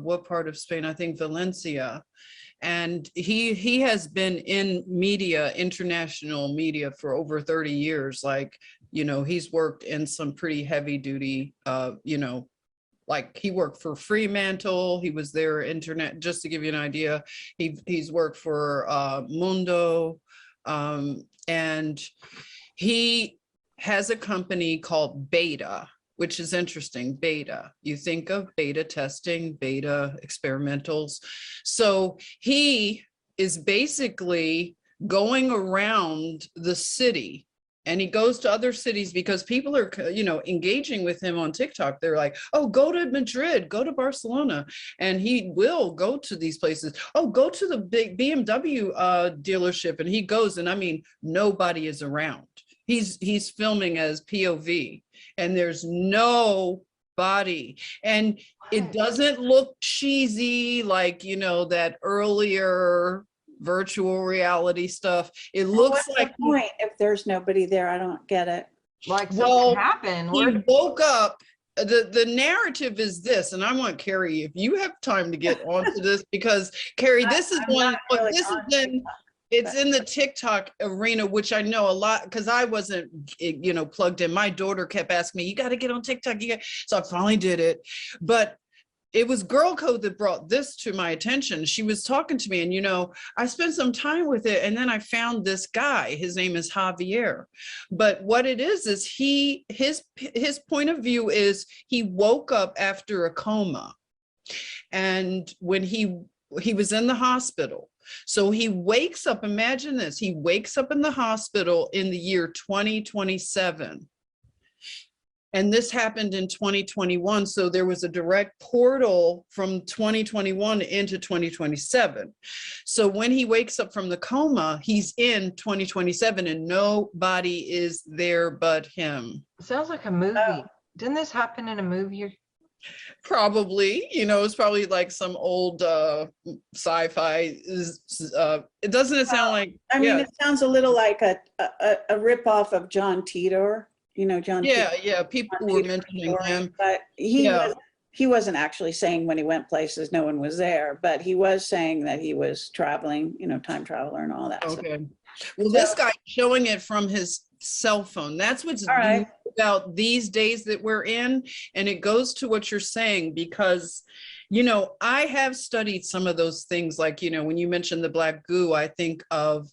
[SPEAKER 3] what part of Spain? I think Valencia. And he has been in media, international media, for over 30 years. Like, you know, he's worked in some pretty heavy duty, you know, like he worked for Fremantle. He was their internet, just to give you an idea. He's worked for Mundo, and he has a company called Beta, which is interesting. Beta, you think of beta testing, beta experimentals. So he is basically going around the city, and he goes to other cities because people are, you know, engaging with him on TikTok. They're like, oh, go to Madrid, go to Barcelona. And he will go to these places. Oh, go to the big BMW dealership. And he goes, and I mean, nobody is around. He's filming as POV, and there's no body, and it doesn't look cheesy like, you know, that earlier virtual reality stuff. It looks like
[SPEAKER 1] the point if there's nobody there. I don't get it.
[SPEAKER 2] Like, something happened.
[SPEAKER 3] He woke up. The narrative is this, and I want Kerry, if you have time, to get onto this, because Kerry, this is one. Really, this is in. It's in the TikTok arena, which I know a lot, because I wasn't, you know, plugged in. My daughter kept asking me, you got to get on TikTok. So I finally did it. But it was Girl Code that brought this to my attention. She was talking to me, and, you know, I spent some time with it, and then I found this guy. His name is Javier. But what it is his point of view is he woke up after a coma. And when he was in the hospital. So he wakes up, imagine this, he wakes up in the hospital in the year 2027. And this happened in 2021. So there was a direct portal from 2021 into 2027. So when he wakes up from the coma, he's in 2027 and nobody is there but him.
[SPEAKER 2] Sounds like a movie. Oh. Didn't this happen in a movie?
[SPEAKER 3] Probably, you know, it's probably like some old sci-fi. It doesn't sound like.
[SPEAKER 1] I mean, it sounds a little like a ripoff of John Titor. You know, John.
[SPEAKER 3] Yeah,
[SPEAKER 1] Titor,
[SPEAKER 3] yeah. People were mentioning him,
[SPEAKER 1] but he wasn't actually saying when he went places no one was there, but he was saying that he was traveling. You know, time traveler and all that.
[SPEAKER 3] Okay. Well, this guy showing it from his cell phone. That's what's
[SPEAKER 1] right
[SPEAKER 3] about these days that we're in. And it goes to what you're saying, because, you know, I have studied some of those things. Like, you know, when you mentioned the black goo, I think of,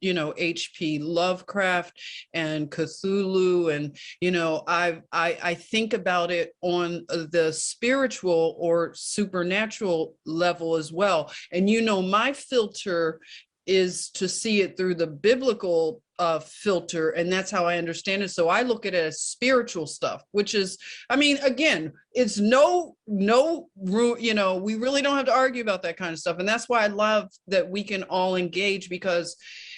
[SPEAKER 3] you know, H.P. Lovecraft and Cthulhu. And, you know, I think about it on the spiritual or supernatural level as well. And, you know, my filter is to see it through the biblical filter, and that's how I understand it. So I look at it as spiritual stuff, which is, I mean, again, it's no, you know, we really don't have to argue about that kind of stuff. And that's why I love that we can all engage, because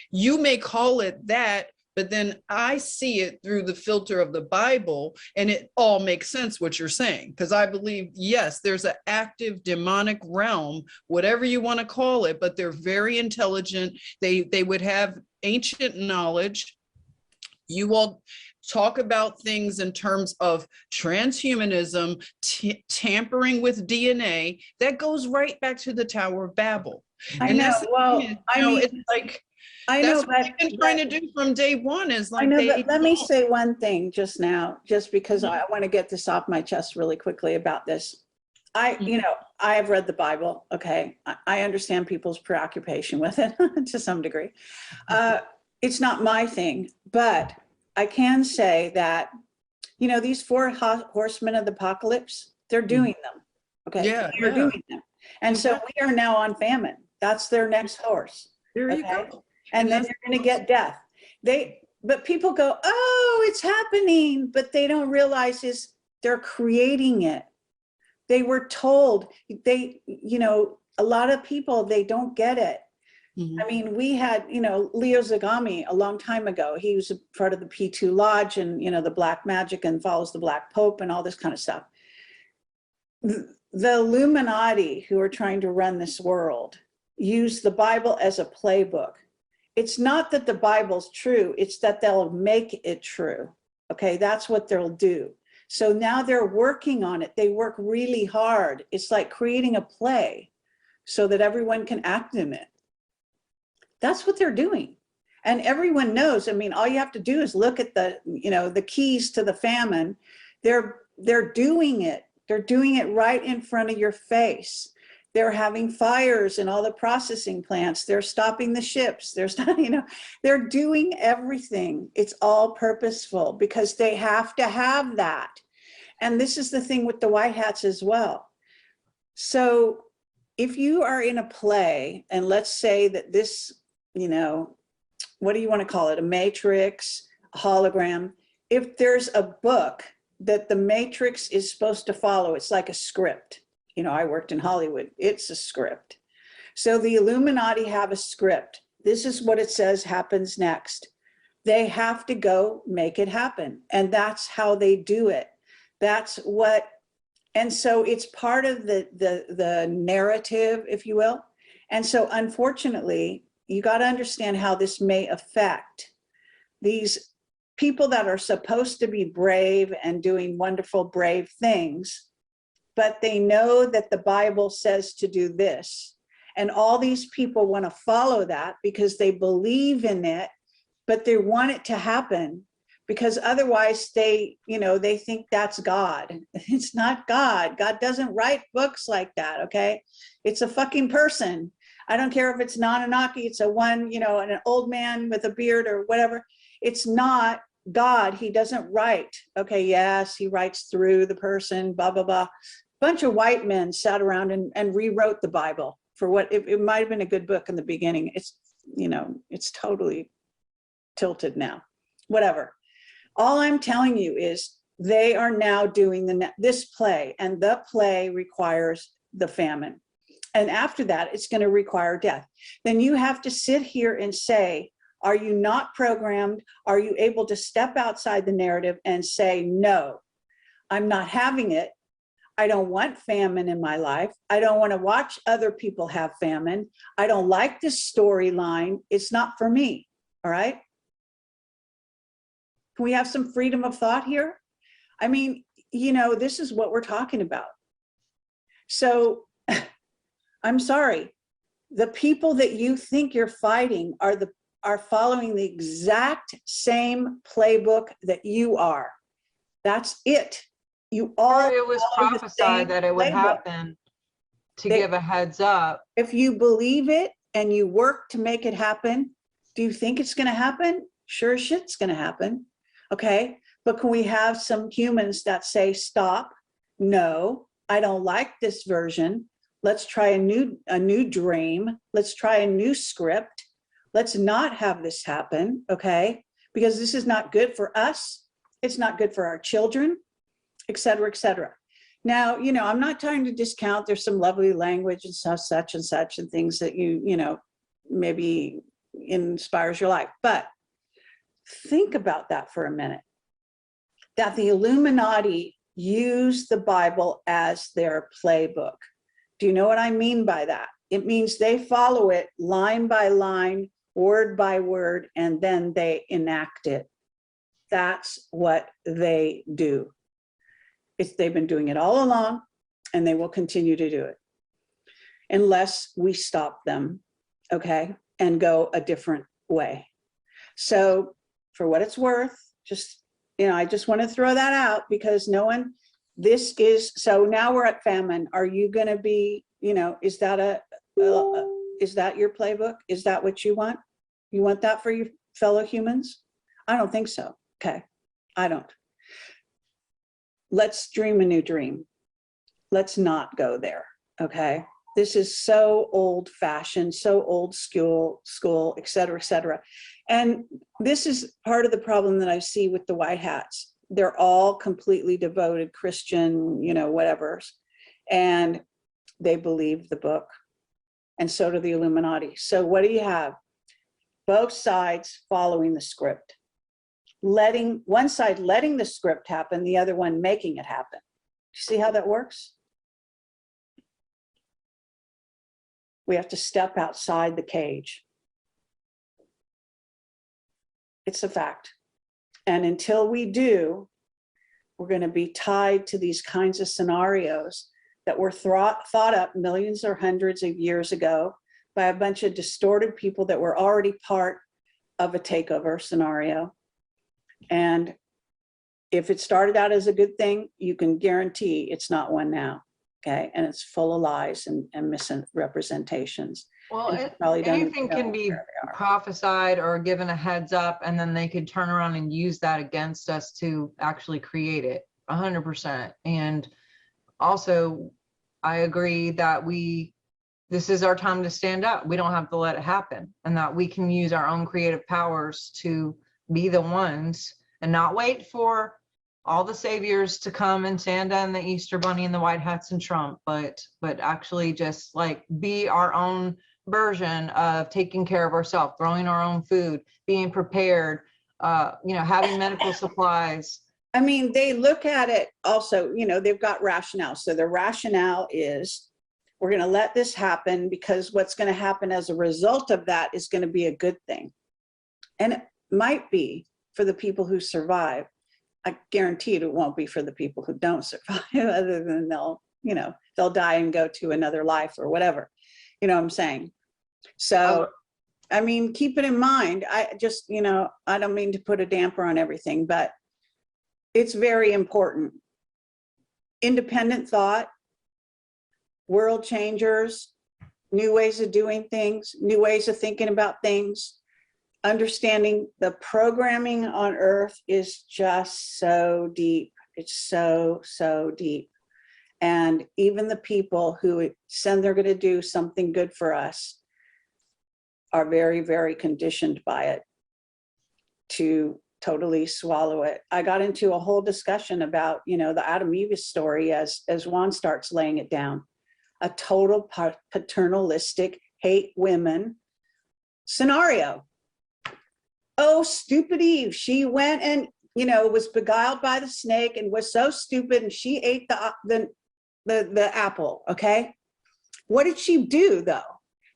[SPEAKER 3] you may call it that, but then I see it through the filter of the Bible, and it all makes sense what you're saying. Because I believe, yes, there's an active demonic realm, whatever you want to call it, but they're very intelligent. They would have ancient knowledge. You all talk about things in terms of transhumanism, tampering with DNA. That goes right back to the Tower of Babel.
[SPEAKER 1] I
[SPEAKER 3] And
[SPEAKER 1] know.
[SPEAKER 3] that's the
[SPEAKER 1] Well,
[SPEAKER 3] thing is,
[SPEAKER 1] I
[SPEAKER 3] you know,
[SPEAKER 1] mean,
[SPEAKER 3] it's like,
[SPEAKER 1] I
[SPEAKER 3] that's
[SPEAKER 1] know,
[SPEAKER 3] what they've been trying to do from day one, is
[SPEAKER 1] I
[SPEAKER 3] like
[SPEAKER 1] know,
[SPEAKER 3] they
[SPEAKER 1] but let me
[SPEAKER 3] don't.
[SPEAKER 1] say one thing just now, just because I want to get this off my chest really quickly about this. You know, I have read the Bible. Okay. I understand people's preoccupation with it to some degree. It's not my thing, but I can say that, you know, these four horsemen of the apocalypse, they're doing them. Okay.
[SPEAKER 3] Yeah,
[SPEAKER 1] They're
[SPEAKER 3] yeah.
[SPEAKER 1] doing them. And so we are now on famine. That's their next horse.
[SPEAKER 3] There you
[SPEAKER 1] Okay.
[SPEAKER 3] go.
[SPEAKER 1] And then
[SPEAKER 3] that's-
[SPEAKER 1] you're going to get death. But people go, oh, it's happening. But they don't realize is they're creating it. They were told, you know, a lot of people, they don't get it. I mean, we had, you know, Leo Zagami a long time ago. He was a part of the P2 Lodge and, you know, the Black Magic and follows the Black Pope and all this kind of stuff. The Illuminati who are trying to run this world use the Bible as a playbook. It's not that the Bible's true, it's that they'll make it true. Okay, that's what they'll do. So now they're working on it. They work really hard. It's like creating a play so that everyone can act in it. That's what they're doing. And everyone knows, I mean, all you have to do is look at the, you know, the keys to the famine. They're doing it. They're doing it right in front of your face. They're having fires in all the processing plants. They're stopping the ships. You know, they're doing everything. It's all purposeful because they have to have that. And this is the thing with the white hats as well. So if you are in a play, and let's say that this, you know, what do you want to call it? A matrix, a hologram. If there's a book that the matrix is supposed to follow, it's like a script. You know, I worked in Hollywood. It's a script. So the Illuminati have a script. This is what it says happens next. They have to go make it happen. And that's how they do it. That's what, and so it's part of the narrative, if you will. And so unfortunately, you got to understand how this may affect these people that are supposed to be brave and doing wonderful, brave things, but they know that the Bible says to do this. And all these people want to follow that because they believe in it, but they want it to happen because otherwise they, you know, they think that's God. It's not God. God doesn't write books like that, okay? It's a fucking person. I don't care if it's Anunnaki, it's a one, you know, an old man with a beard or whatever. It's not God. He doesn't write. Okay, yes, he writes through the person, blah, blah, blah. Bunch of white men sat around and rewrote the Bible for what it might have been a good book in the beginning. It's, you know, it's totally tilted now, whatever. All I'm telling you is they are now doing this play, and the play requires the famine. And after that, it's going to require death. Then you have to sit here and say, are you not programmed? Are you able to step outside the narrative and say, no, I'm not having it. I don't want famine in my life. I don't want to watch other people have famine. I don't like this storyline. It's not for me. All right. Can we have some freedom of thought here? I mean, you know, this is what we're talking about. So I'm sorry. The people that you think you're fighting are following the exact same playbook that you are. That's it. You all
[SPEAKER 2] Or it was
[SPEAKER 1] follow the
[SPEAKER 2] prophesied
[SPEAKER 1] same
[SPEAKER 2] that it would
[SPEAKER 1] playbook.
[SPEAKER 2] happen to give a heads up.
[SPEAKER 1] If you believe it and you work to make it happen, do you think it's going to happen? Sure as shit's going to happen. Okay. But can we have some humans that say, stop? No, I don't like this version. Let's try a new dream. Let's try a new script. Let's not have this happen. Okay. Because this is not good for us. It's not good for our children, et cetera, et cetera. Now, you know, I'm not trying to discount, there's some lovely language and such and such and things that you know, maybe inspires your life. But think about that for a minute, that the Illuminati use the Bible as their playbook. Do you know what I mean by that? It means they follow it line by line, word by word, and then they enact it. That's what they do. They've been doing it all along, and they will continue to do it. unless we stop them, okay, and go a different way. So for what it's worth, just, I just want to throw that out, because so now we're at famine. Are you going to be, is that is that your playbook? Is that what you want? You want that for your fellow humans? I don't think so. Okay, I don't. Let's dream a new dream. Let's not go there, okay? This is so old fashioned, so old school, et cetera, et cetera. And this is part of the problem that I see with the white hats. They're all completely devoted Christian, whatever. And they believe the book. And so do the Illuminati. So what do you have? Both sides following the script. One side letting the script happen, the other one making it happen. Do you see how that works? We have to step outside the cage. It's a fact. And until we do, we're going to be tied to these kinds of scenarios that were thought up millions or hundreds of years ago by a bunch of distorted people that were already part of a takeover scenario. And if it started out as a good thing, you can guarantee it's not one now. Okay, and it's full of lies and misrepresentations.
[SPEAKER 2] Well, anything can be prophesied or given a heads up, and then they could turn around and use that against us to actually create it 100%. And also, I agree that this is our time to stand up. We don't have to let it happen, and that we can use our own creative powers to be the ones and not wait for all the saviors to come, and Santa and the Easter Bunny and the white hats and Trump, but actually just like be our own version of taking care of ourselves, growing our own food, being prepared, having medical supplies.
[SPEAKER 1] I mean, they look at it also, they've got rationale. So the rationale is, we're going to let this happen because what's going to happen as a result of that is going to be a good thing. And it might be for the people who survive. I guarantee it won't be for the people who don't survive, other than they'll die and go to another life or whatever. You know what I'm saying? So, I mean, keep it in mind. I just, I don't mean to put a damper on everything, but it's very important. Independent thought, world changers, new ways of doing things, new ways of thinking about things. Understanding the programming on Earth is just so deep. It's so, so deep. And even the people who said they're going to do something good for us are very, very conditioned by it to totally swallow it. I got into a whole discussion about, the Adam Eve story as Juan starts laying it down. A total paternalistic, hate women scenario. Oh, stupid Eve. She went and, was beguiled by the snake and was so stupid, and she ate the apple, okay? What did she do, though?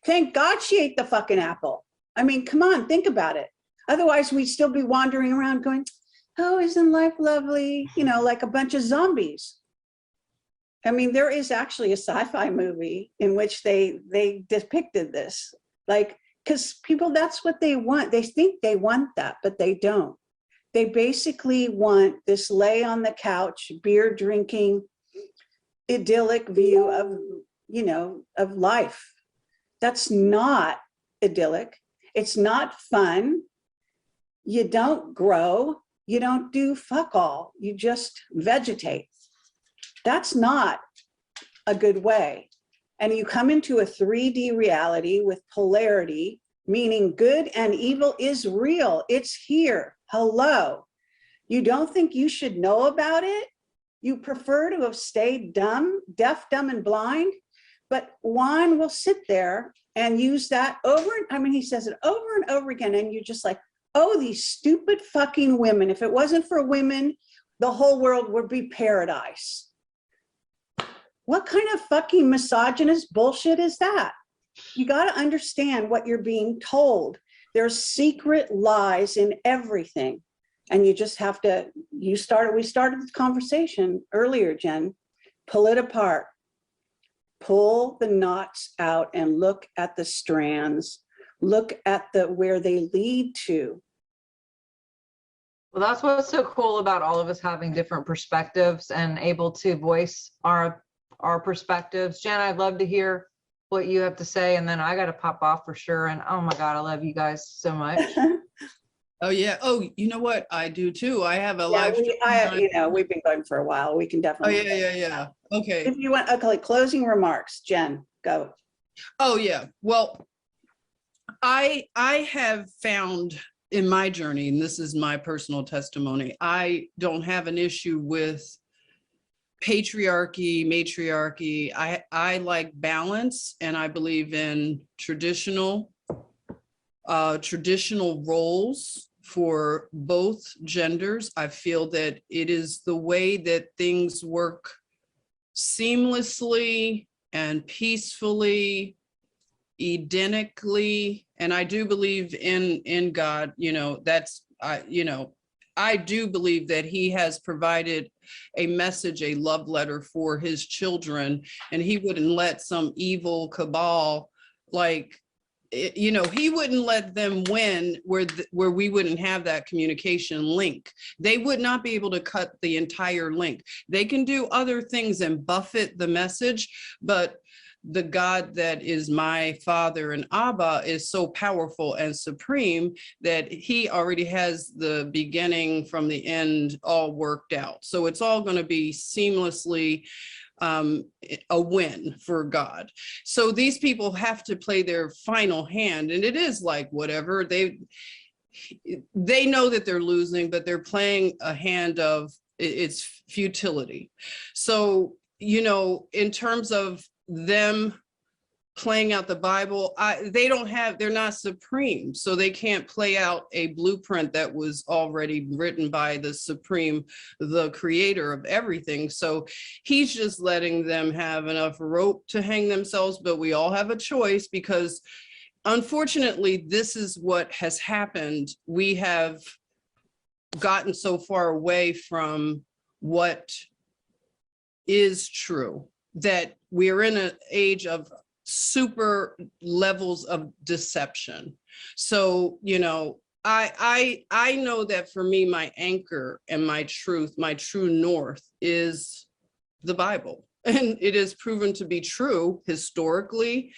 [SPEAKER 1] Thank God she ate the fucking apple. I mean, come on, think about it. Otherwise, we'd still be wandering around going, oh, isn't life lovely? Like a bunch of zombies. I mean, there is actually a sci-fi movie in which they depicted this. Like, because people, that's what they want. They think they want that, but they don't. They basically want this lay on the couch, beer drinking, idyllic view of life. That's not idyllic. It's not fun. You don't grow. You don't do fuck all. You just vegetate. That's not a good way. And you come into a 3D reality with polarity, meaning good and evil is real. It's here. Hello. You don't think you should know about it? You prefer to have stayed dumb, deaf, dumb, and blind? But Juan will sit there and use that he says it over and over again. And you're just like, oh, these stupid fucking women. If it wasn't for women, the whole world would be paradise. What kind of fucking misogynist bullshit is that? You got to understand what you're being told. There's secret lies in everything. And you just have to, we started the conversation earlier, Jen, pull it apart. pull the knots out and look at the strands, look at where they lead to.
[SPEAKER 2] Well, that's what's so cool about all of us having different perspectives and able to voice our perspectives. Jen, I'd love to hear what you have to say, and then I got to pop off for sure. And oh my God, I love you guys so much.
[SPEAKER 3] Oh yeah. Oh, you know what? I do too. I have a
[SPEAKER 1] Yeah,
[SPEAKER 3] live stream.
[SPEAKER 1] we've been going for a while. We can
[SPEAKER 3] Oh
[SPEAKER 1] definitely.
[SPEAKER 3] yeah. Okay.
[SPEAKER 1] If you want, okay, closing remarks, Jen, go.
[SPEAKER 3] Oh yeah. Well, I have found in my journey, and this is my personal testimony, I don't have an issue with patriarchy, matriarchy. I like balance, and I believe in traditional roles for both genders. I feel that it is the way that things work seamlessly and peacefully, Edenically, and I do believe in God. I do believe that he has provided a message, a love letter for his children, and he wouldn't let some evil cabal, he wouldn't let them win where we wouldn't have that communication link. They would not be able to cut the entire link. They can do other things and buffet the message, but the God that is my Father and Abba is so powerful and supreme that he already has the beginning from the end all worked out. So it's all going to be seamlessly a win for God. So these people have to play their final hand, and it is like whatever they know that they're losing, but they're playing a hand of it's futility. So, in terms of them playing out the Bible, they're not supreme, so they can't play out a blueprint that was already written by the supreme, the creator of everything. So he's just letting them have enough rope to hang themselves, but we all have a choice, because unfortunately, this is what has happened. We have gotten so far away from what is true that we're in an age of super levels of deception. So, I know that for me, my anchor and my truth, my true north is the Bible. And it is proven to be true historically.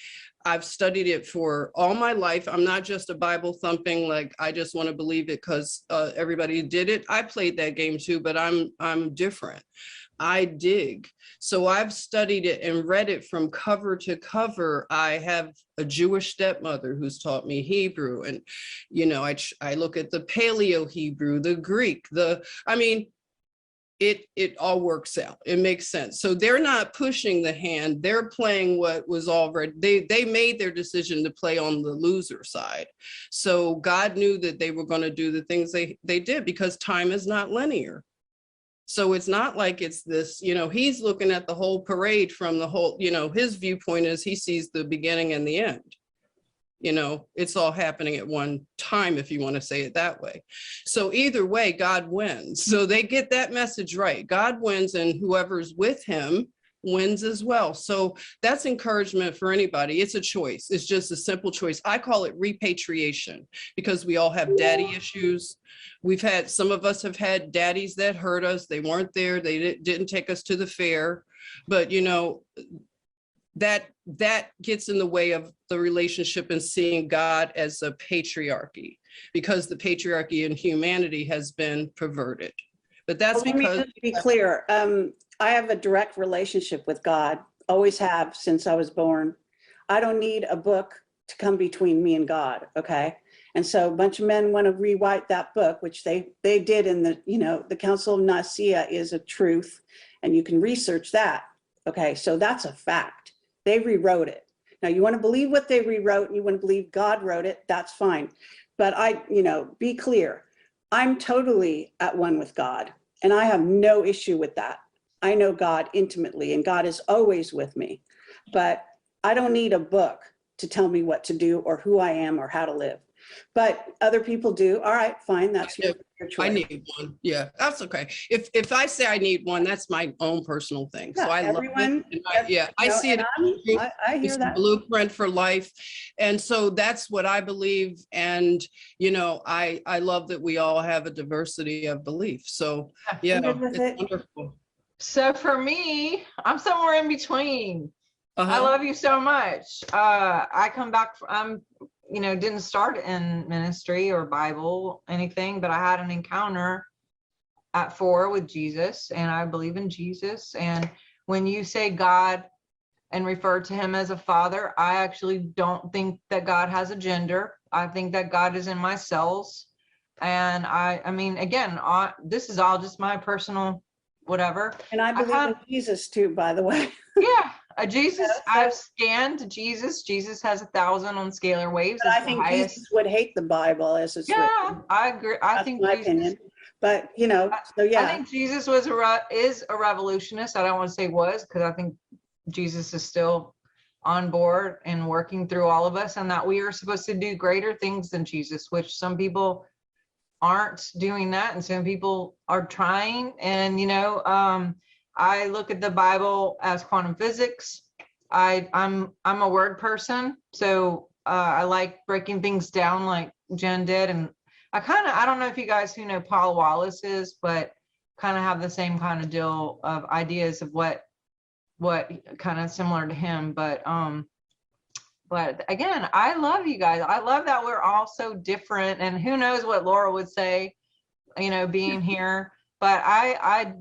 [SPEAKER 3] I've studied it for all my life. I'm not just a Bible thumping, like I just want to believe it because everybody did it. I played that game too, but I'm different. I dig. So I've studied it and read it from cover to cover. I have a Jewish stepmother who's taught me Hebrew, and I look at the Paleo Hebrew, the Greek, it all works out. It makes sense. So they're not pushing the hand. They're playing what was already, they made their decision to play on the loser side. So God knew that they were going to do the things they did, because time is not linear. So it's not like it's this, he's looking at the whole parade from the whole, his viewpoint is he sees the beginning and the end. It's all happening at one time, if you want to say it that way. So either way, God wins. So they get that message right. God wins, and whoever's with him wins as well. So that's encouragement for anybody. It's a choice. It's just a simple choice. I call it repatriation, because we all have daddy issues. Some of us have had daddies that hurt us. They weren't there. They didn't take us to the fair. But, that gets in the way of the relationship and seeing God as a patriarchy, because the patriarchy in humanity has been perverted. But that's because—
[SPEAKER 1] Let me just be clear. I have a direct relationship with God, always have since I was born. I don't need a book to come between me and God, okay? And so a bunch of men want to rewrite that book, which they did in the Council of Nicaea is a truth, and you can research that, okay? So that's a fact. They rewrote it. Now, you want to believe what they rewrote and you want to believe God wrote it, that's fine. But be clear, I'm totally at one with God, and I have no issue with that. I know God intimately, and God is always with me, but I don't need a book to tell me what to do or who I am or how to live. but other people do. All right, fine. That's your choice.
[SPEAKER 4] I need one. Yeah, that's okay. If I say I need one, that's my own personal thing. So
[SPEAKER 1] Yeah,
[SPEAKER 4] I
[SPEAKER 1] everyone,
[SPEAKER 4] love it. And I see it.
[SPEAKER 1] I hear
[SPEAKER 4] It's the
[SPEAKER 1] that.
[SPEAKER 4] blueprint for life. And so that's what I believe. And, I love that we all have a diversity of belief. So yeah,
[SPEAKER 1] I'm good with
[SPEAKER 4] it's
[SPEAKER 1] it.
[SPEAKER 4] wonderful.
[SPEAKER 2] So for me, I'm somewhere in between. I
[SPEAKER 4] Uh-huh.
[SPEAKER 2] love you so much. I come back from, didn't start in ministry or Bible, anything, but I had an encounter at 4 with Jesus, and I believe in Jesus. And when you say God and refer to him as a father, I actually don't think that God has a gender. I think that God is in my cells. And I mean, again, this is all just my personal whatever.
[SPEAKER 1] And I believe in Jesus too, by the way.
[SPEAKER 2] Yeah. Jesus, I've scanned Jesus. Jesus has 1,000 on scalar waves.
[SPEAKER 1] But I think Jesus would hate the Bible as it's written.
[SPEAKER 2] I agree. I
[SPEAKER 1] That's
[SPEAKER 2] think
[SPEAKER 1] my
[SPEAKER 2] Jesus,
[SPEAKER 1] opinion. But so yeah.
[SPEAKER 2] I think Jesus is a revolutionist. I don't want to say was, because I think Jesus is still on board and working through all of us, and that we are supposed to do greater things than Jesus, which some people aren't doing that, and some people are trying. And I look at the Bible as quantum physics. I'm a word person, so I like breaking things down like Jen did. And I don't know if you guys who know Paul Wallace is, but kind of have the same kind of deal of ideas of what kind of similar to him. But again, I love you guys. I love that we're all so different, and who knows what Laura would say, being here. But I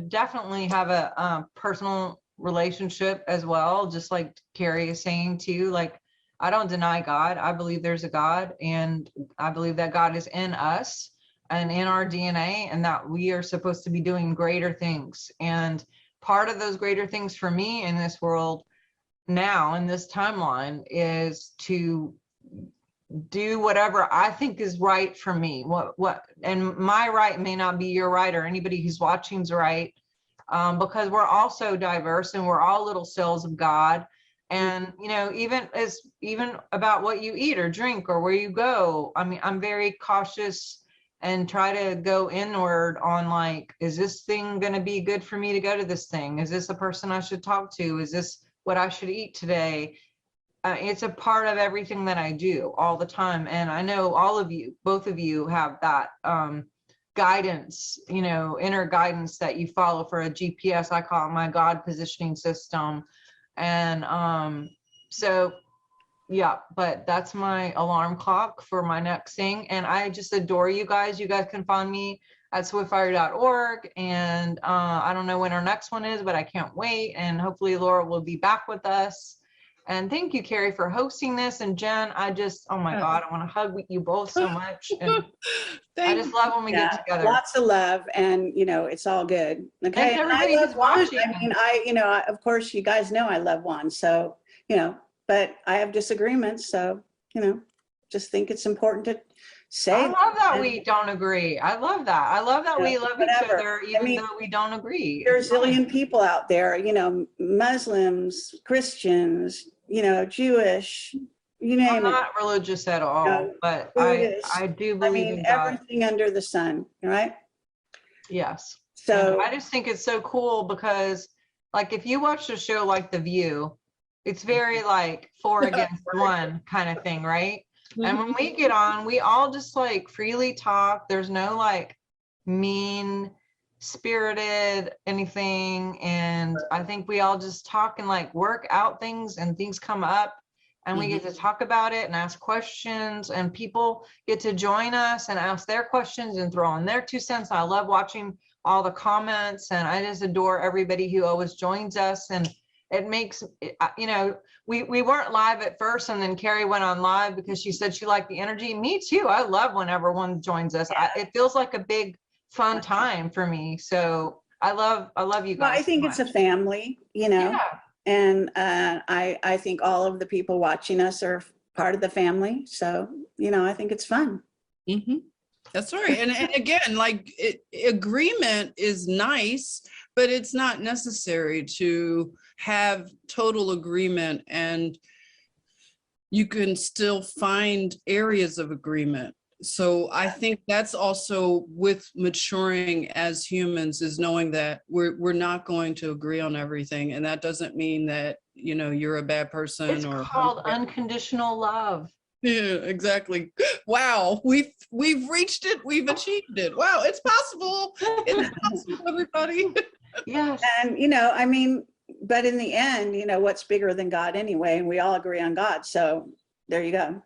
[SPEAKER 2] definitely have a personal relationship as well, just like Kerry is saying too. Like, I don't deny God. I believe there's a God, and I believe that God is in us and in our DNA, and that we are supposed to be doing greater things. And part of those greater things for me in this world now, in this timeline, is to do whatever I think is right for me. And my right may not be your right, or anybody who's watching's right, because we're all so diverse, and we're all little cells of God. And even about what you eat or drink or where you go. I mean, I'm very cautious and try to go inward on, like, is this thing going to be good for me to go to this thing? Is this a person I should talk to? Is this what I should eat today? It's a part of everything that I do all the time. And I know all of you, both of you, have that guidance, inner guidance that you follow for a GPS. I call it my God positioning system. And so, yeah, but that's my alarm clock for my next thing. And I just adore you guys. You guys can find me at swiftfire.org. And I don't know when our next one is, but I can't wait. And hopefully Laura will be back with us. And thank you, Kerry, for hosting this. And Jen, oh my God, I want to hug you both so much. And I just love when we get together.
[SPEAKER 1] Lots of love, and it's all good. Okay.
[SPEAKER 2] And everybody who's watching.
[SPEAKER 1] I mean, of course, you guys know I love Juan. So, but I have disagreements. So, just think it's important to say.
[SPEAKER 2] I love that we don't agree. I love that. I love that we love each other, even though we don't agree.
[SPEAKER 1] There's a zillion people out there, Muslims, Christians, Jewish, you name it.
[SPEAKER 2] I'm not religious at all, but I do believe in God.
[SPEAKER 1] Everything under the sun, right?
[SPEAKER 2] Yes.
[SPEAKER 1] So
[SPEAKER 2] and I just think it's so cool because, like, if you watch a show like The View, it's very like 4 against 1 kind of thing, right? And when we get on, we all just like freely talk. There's no like mean spirited anything. And I think we all just talk and like work out things, and things come up, and we get to talk about it and ask questions, and people get to join us and ask their questions and throw in their 2 cents. I love watching all the comments, and I just adore everybody who always joins us. And it makes, we weren't live at first, and then Kerry went on live because she said she liked the energy. Me too. I love when everyone joins us. It feels like a big fun time for me. So I love you guys.
[SPEAKER 1] Well, I think it's a family,
[SPEAKER 2] Yeah.
[SPEAKER 1] and I think all of the people watching us are part of the family. So, I think it's fun.
[SPEAKER 3] That's right. And again, like agreement is nice, but it's not necessary to have total agreement. And, you can still find areas of agreement. So I think that's also with maturing as humans, is knowing that we're not going to agree on everything. And that doesn't mean that, you know, you're a bad person.
[SPEAKER 2] It's
[SPEAKER 3] or
[SPEAKER 2] called unconditional love.
[SPEAKER 3] Yeah, exactly. Wow, we've reached it. We've achieved it. Wow, it's possible. It's possible, everybody.
[SPEAKER 2] Yes.
[SPEAKER 1] And, you know, I mean, but in the end, you know, what's bigger than God anyway? And we all agree on God. So there you go.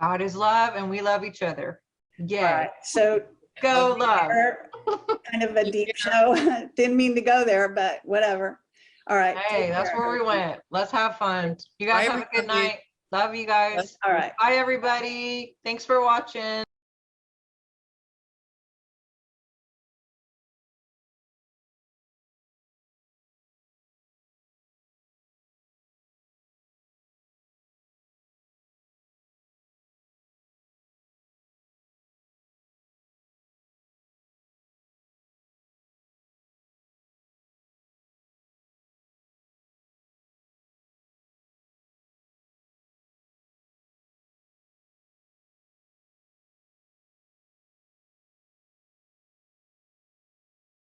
[SPEAKER 2] God is love and we love each other.
[SPEAKER 1] All
[SPEAKER 2] Yeah.
[SPEAKER 1] right. So
[SPEAKER 2] Go love.
[SPEAKER 1] kind of a deep show. Didn't mean to go there, but whatever. All right.
[SPEAKER 2] Hey,
[SPEAKER 1] take
[SPEAKER 2] that's
[SPEAKER 1] care.
[SPEAKER 2] where we went. Let's have fun. You guys
[SPEAKER 3] Bye,
[SPEAKER 2] have a good
[SPEAKER 3] everybody.
[SPEAKER 2] night. Love you guys.
[SPEAKER 1] All right.
[SPEAKER 2] Bye, everybody. Thanks for watching.